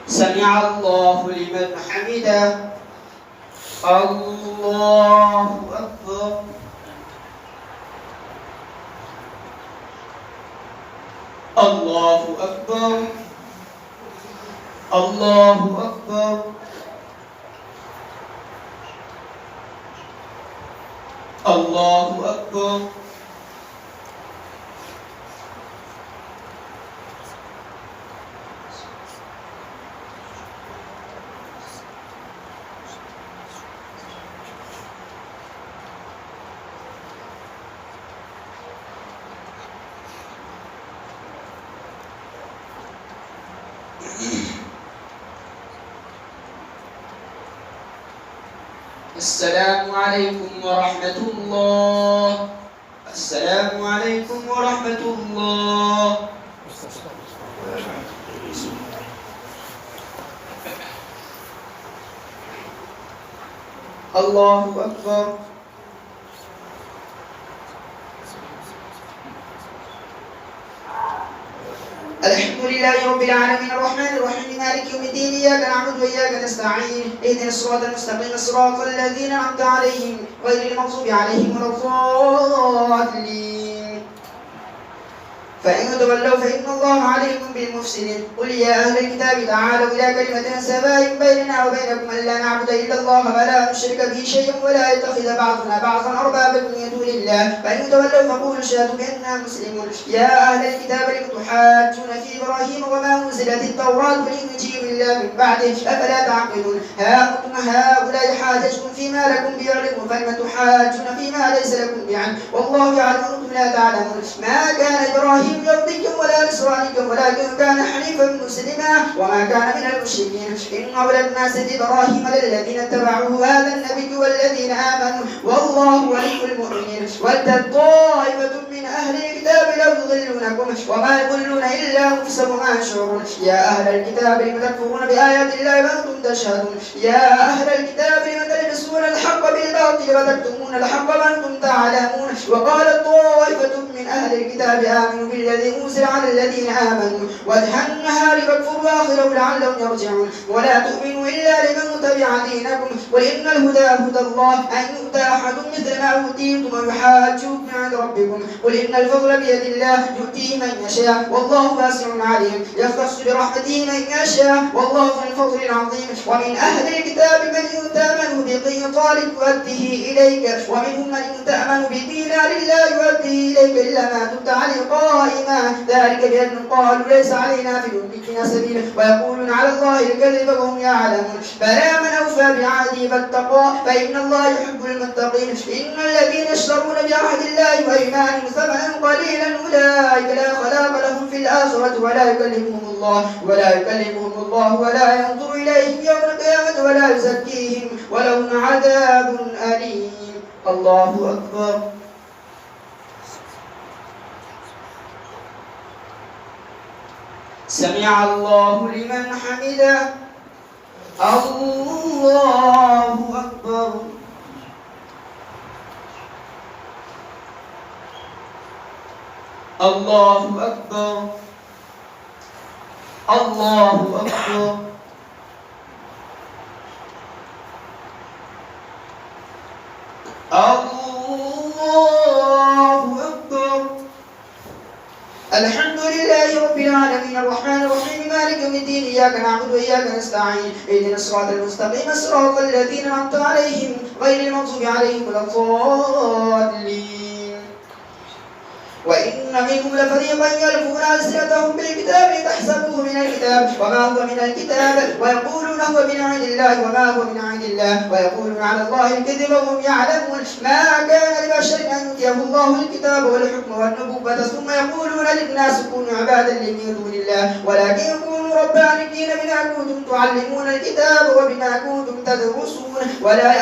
سمع الله لمن حمده. الله أكبر. الله أكبر. الله أكبر. الله أكبر. السلام عليكم ورحمة الله. السلام عليكم ورحمة الله. الله أكبر. الحمد لله رب العالمين الرحمن الرحيم مالك يوم الدين إياك نعبد وإياك نستعين اهدنا الصراط المستقيم صراط الذين أنعمت عليهم غير المغضوب عليهم ولا الضالين. فإن تولوا فإن الله عليم بالمفسدين. قل يا أهل الكتاب تعالوا إلى كلمة سواء بيننا وبينكم ألا نعبد إلا الله ولا نشرك به شيئا ولا يتخذ بعضنا بعضا أربابا من دون الله. فإن تولوا فقولوا اشهدوا بأننا مسلمون. يا أهل الكتاب لم تحاجون في إبراهيم وما أنزلت التوراة والإنجيل إلا من بعده أفلا تعقلون. ها أنتم هؤلاء حاججتم فيما لكم به علم فلم تحاجون فيما ليس لكم بعلم والله يعلم وأنتم لا تعلمون. ما كان إبراهيم يهوديا ولا نصرانيا ولكن كان حنيفا مسلما وما كان من المشركين. إن أولى الناس بإبراهيم للذين اتبعوه هذا النبي والذين آمنوا والله ولي المؤمنين. ودت طائفة من أهل الكتاب لو يضلونكم وما يضلون إلا أنفسهم ما يشعرون. يا أهل الكتاب لم تكفرون بآيات الله وأنتم تشهدون. يا أهل الكتاب لم تلبسون الحق بالباطل وتكتمون الحق وأنتم تعلمون. وقالت طائفة من أهل الكتاب آمنوا بالذي أنزل على الذين آمنوا وجه النهار واكفروا آخره لعلهم يرجعون. ولا تؤمنوا إلا لمن تبع دينكم قل إن الهدى هدى الله أن يؤتى أحد مثل ما أوتيتم ويحاجوكم عند ربكم قل إن الفضل بيد الله يؤتيه من يشاء والله واسع عليم. يختص برحمته من يشاء والله ذو الفضل العظيم. ومن أهل الكتاب من إن تأمنه بقنطار يؤديه إليك ومنهم من إن تأمنه بدينار لا يؤديه إليك إلا ما دمت عليه قائما ذلك بأنهم قالوا ليس علينا في الأميين سبيل ويقولون على الله الكذب وهم يعلمون. بلى من أوفى بعهده فاتقى فإن الله يحب المتقين. إن الذين يشترون بعهد الله وأيمانهم ثمنا قليلا أولئك لا خلاق لهم في الآخرة ولا يكلمهم الله ولا ينظر إليهم يوم القيامة ولا يزكيهم ولهم عذاب أليم. الله أكبر. سمع الله لمن حمده. الله أكبر. الله أكبر. الله أكبر. الله أكبر. الحمد لله رب العالمين الرحمن الرحيم مالك يوم الدين إياك نعبد وإياك نستعين اهدنا الصراط المستقيم صراط الذين أنعمت عليهم غير المغضوب عليهم ولا الضالين. وإن منهم لفريقا يلقون ألسنتهم بالكتاب لتحسبوه من الكتاب وما هو من الكتاب ويقولون هو من عند الله وما هو من عند الله ويقولون على الله الكذب وهم يعلمون ما كان لبشر أن يؤتيه الله الكتاب والحكم والنبوة ثم يقولون للناس كونوا عبادا من دون الله ولكن كونوا ربانيين بما كنتم تعلمون الكتاب وبما كنتم تدرسون ولا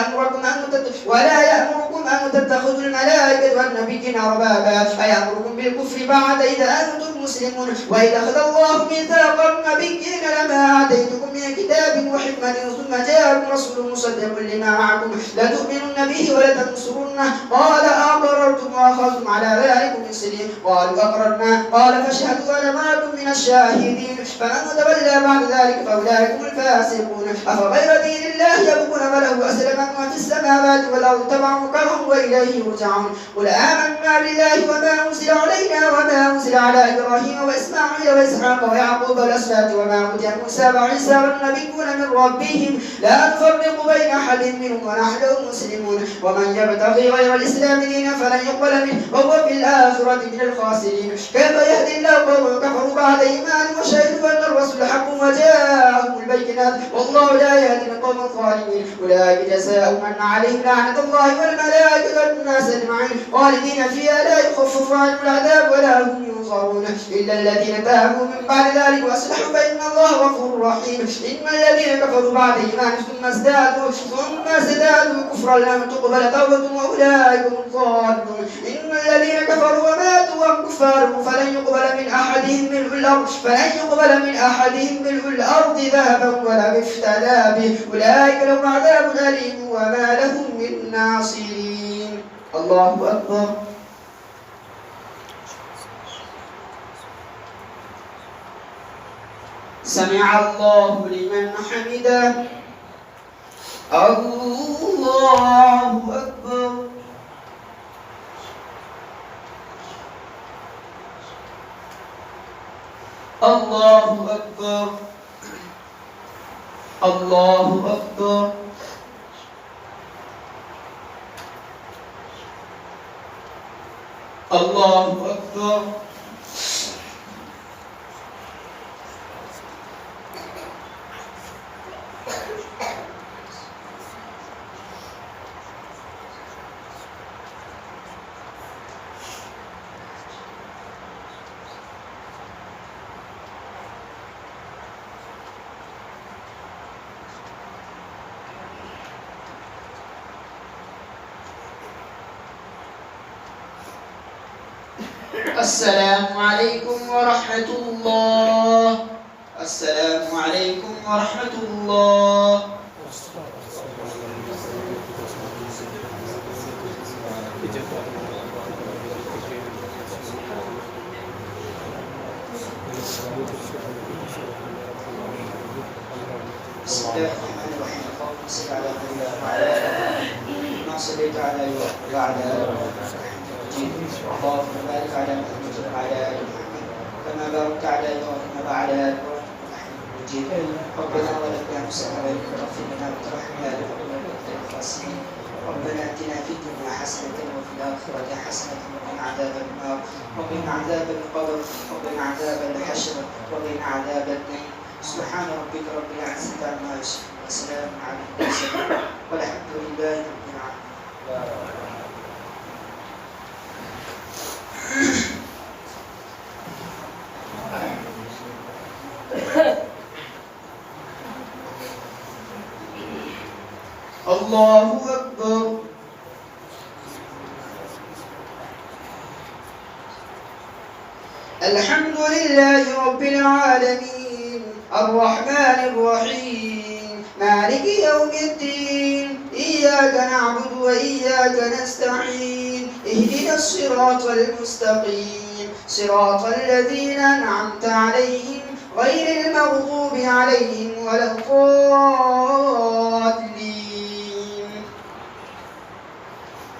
يأمركم أن تتخذوا الملائكة والنبيين أربابا أيأمركم بالكفر بعد إذا أنتم مسلمون وإذا أخذ الله ميثاق النبيين لما آتيتكم من كتاب وحكمة ثم جاءكم رسول مصدق لما معكم لتؤمنن به ولتنصرنه قال أقررتم وأخذتم على ذلكم إصري قالوا أقررنا قال فاشهدوا أنا معكم من الشاهدين فمن تولى بعد ذلك فأولئك هم الفاسقون أفغير دين الله يبغون وله أسلم من في السماوات والأرض تبعا كرهم وإليه يرجعون قل آمنا بالله وما أنزل علينا وما أنزل على إبراهيم وإسماعيل وإسحاق ويعقوب والأسباط وما أوتي موسى وعيسى والنبيون من ربهم لا نفرق بين أحد منهم ونحن مسلمون ومن يبتغي غير الإسلام دينا فلن يقبل منه وهو في الآخرة من الخاسرين كيف يهدي الله قوما كفروا بعد إيمانهم وشهدوا أن الرسول حق وجاءهم البينات والله لا يهدي القوم الظالمين أولئك جزاؤهم أن عليهم لعنة الله والملائكة والناس أجمعين خالدين فيها لا يخفف عنهم العذاب ولا هم ينصرون إلا الذين تابوا من بعد ذلك وأصلحوا فإن الله غفور رحيم إن الذين كفروا بعد إيمانهم ثم ازدادوا كفرا لم تقبل توبتهم وأولئك هم الضالون إن الذين كفروا وماتوا وهم كفار فلن يقبل من أحدهم ملء الأرض ذهبا ولا افتدى به أولئك لهم عذاب أليم وما لهم من ناصرين الله أكبر سمع الله لمن حمده الله أكبر الله أكبر الله أكبر الله أكبر السلام عليكم ورحمة الله السلام عليكم ورحمة الله بسم الله الرحمن الرحيم اللهم صل على محمد وعلى آله ما صليت على وعلى آله اللهم بارك على محمد وعلى آل محمد كما باركت على إبراهيم وعلى آل إبراهيم إنك حميد مجيد ربنا ظلمنا أنفسنا وإن لم تغفر لنا وترحمنا لنكونن من الخاسرين ربنا آتنا في الدنيا حسنة وفي الآخرة حسنة وقنا عذاب النار وقنا عذاب القبر وقنا عذاب الحشر وقنا عذاب الدين سبحان ربك رب العزة عما يصفون وسلام على المرسلين والحمد لله رب العالمين. الله أكبر الحمد لله رب العالمين الرحمن الرحيم مالك يوم الدين إياك نعبد وإياك نستعين اهدنا الصراط المستقيم صراط الذين أنعمت عليهم غير المغضوب عليهم ولا الضالين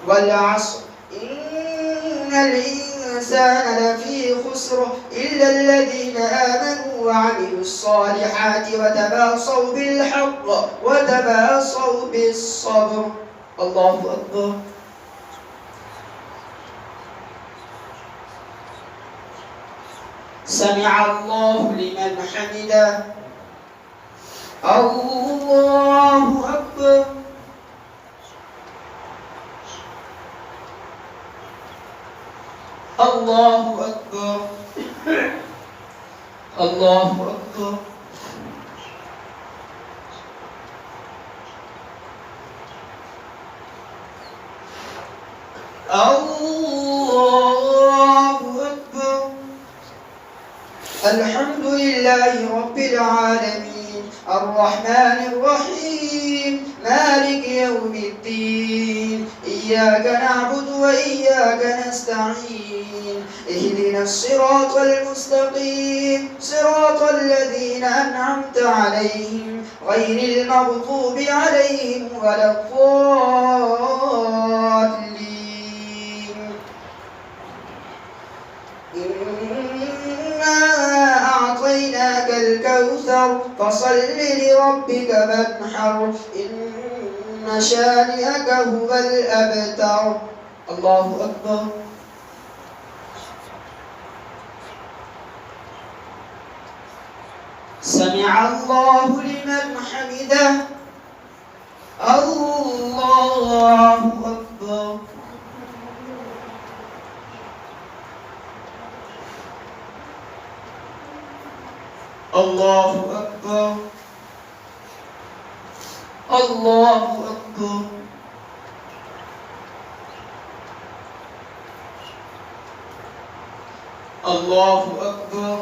والعصر إن الإنسان لفي خسر إلا الذين آمنوا وعملوا الصالحات وتواصوا بالحق وتواصوا بالصبر الله أكبر سمع الله لمن حمده. الله أكبر. الله أكبر. الله أكبر. الله أكبر. الحمد لله رب العالمين الرحمن الرحيم مالك يوم الدين إياك نعبد وإياك نستعين اهدنا الصراط المستقيم صراط الذين أنعمت عليهم غير المغضوب عليهم ولا الضالين. إنا أعطيناك الكوثر فصل لربك وانحر إن شانئك هو الأبتر. الله أكبر. سمع الله لمن حمده. الله أكبر. الله أكبر. الله أكبر. الله أكبر.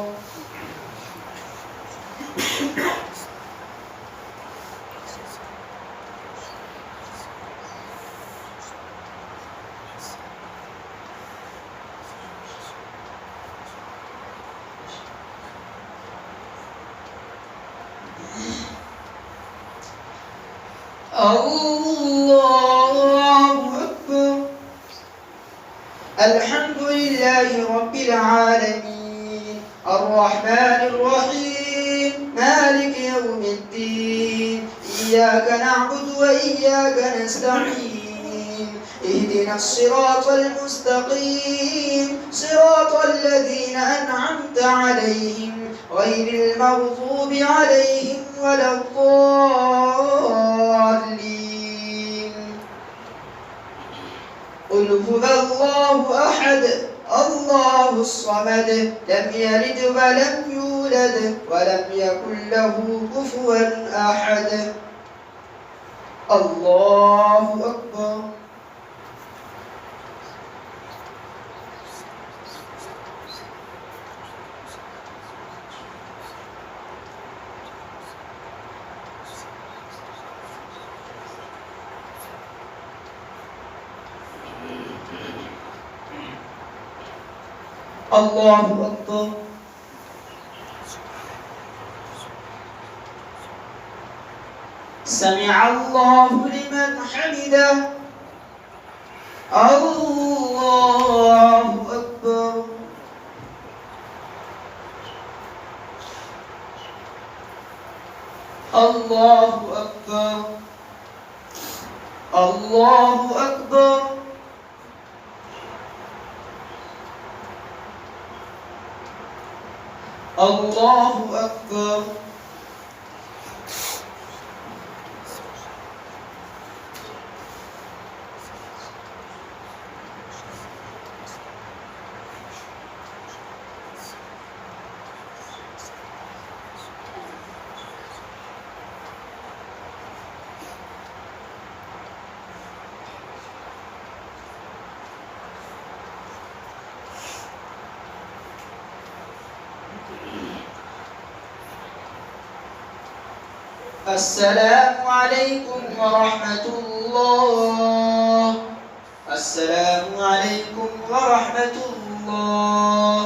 الله أكبر. الحمد لله رب العالمين الرحمن الرحيم مالك يوم الدين إياك نعبد وإياك نستعين اهدنا الصراط المستقيم صراط الذين أنعمت عليهم غير المغضوب عليهم ولا الضالين. قل هو الله أحد الله الصمد لم يلد ولم يولد ولم يكن له كفوا أحد. الله أكبر. الله أكبر. سمع الله لمن حمده. الله أكبر. الله أكبر. الله أكبر. الله أكبر. السلام عليكم ورحمة الله. السلام عليكم ورحمة الله.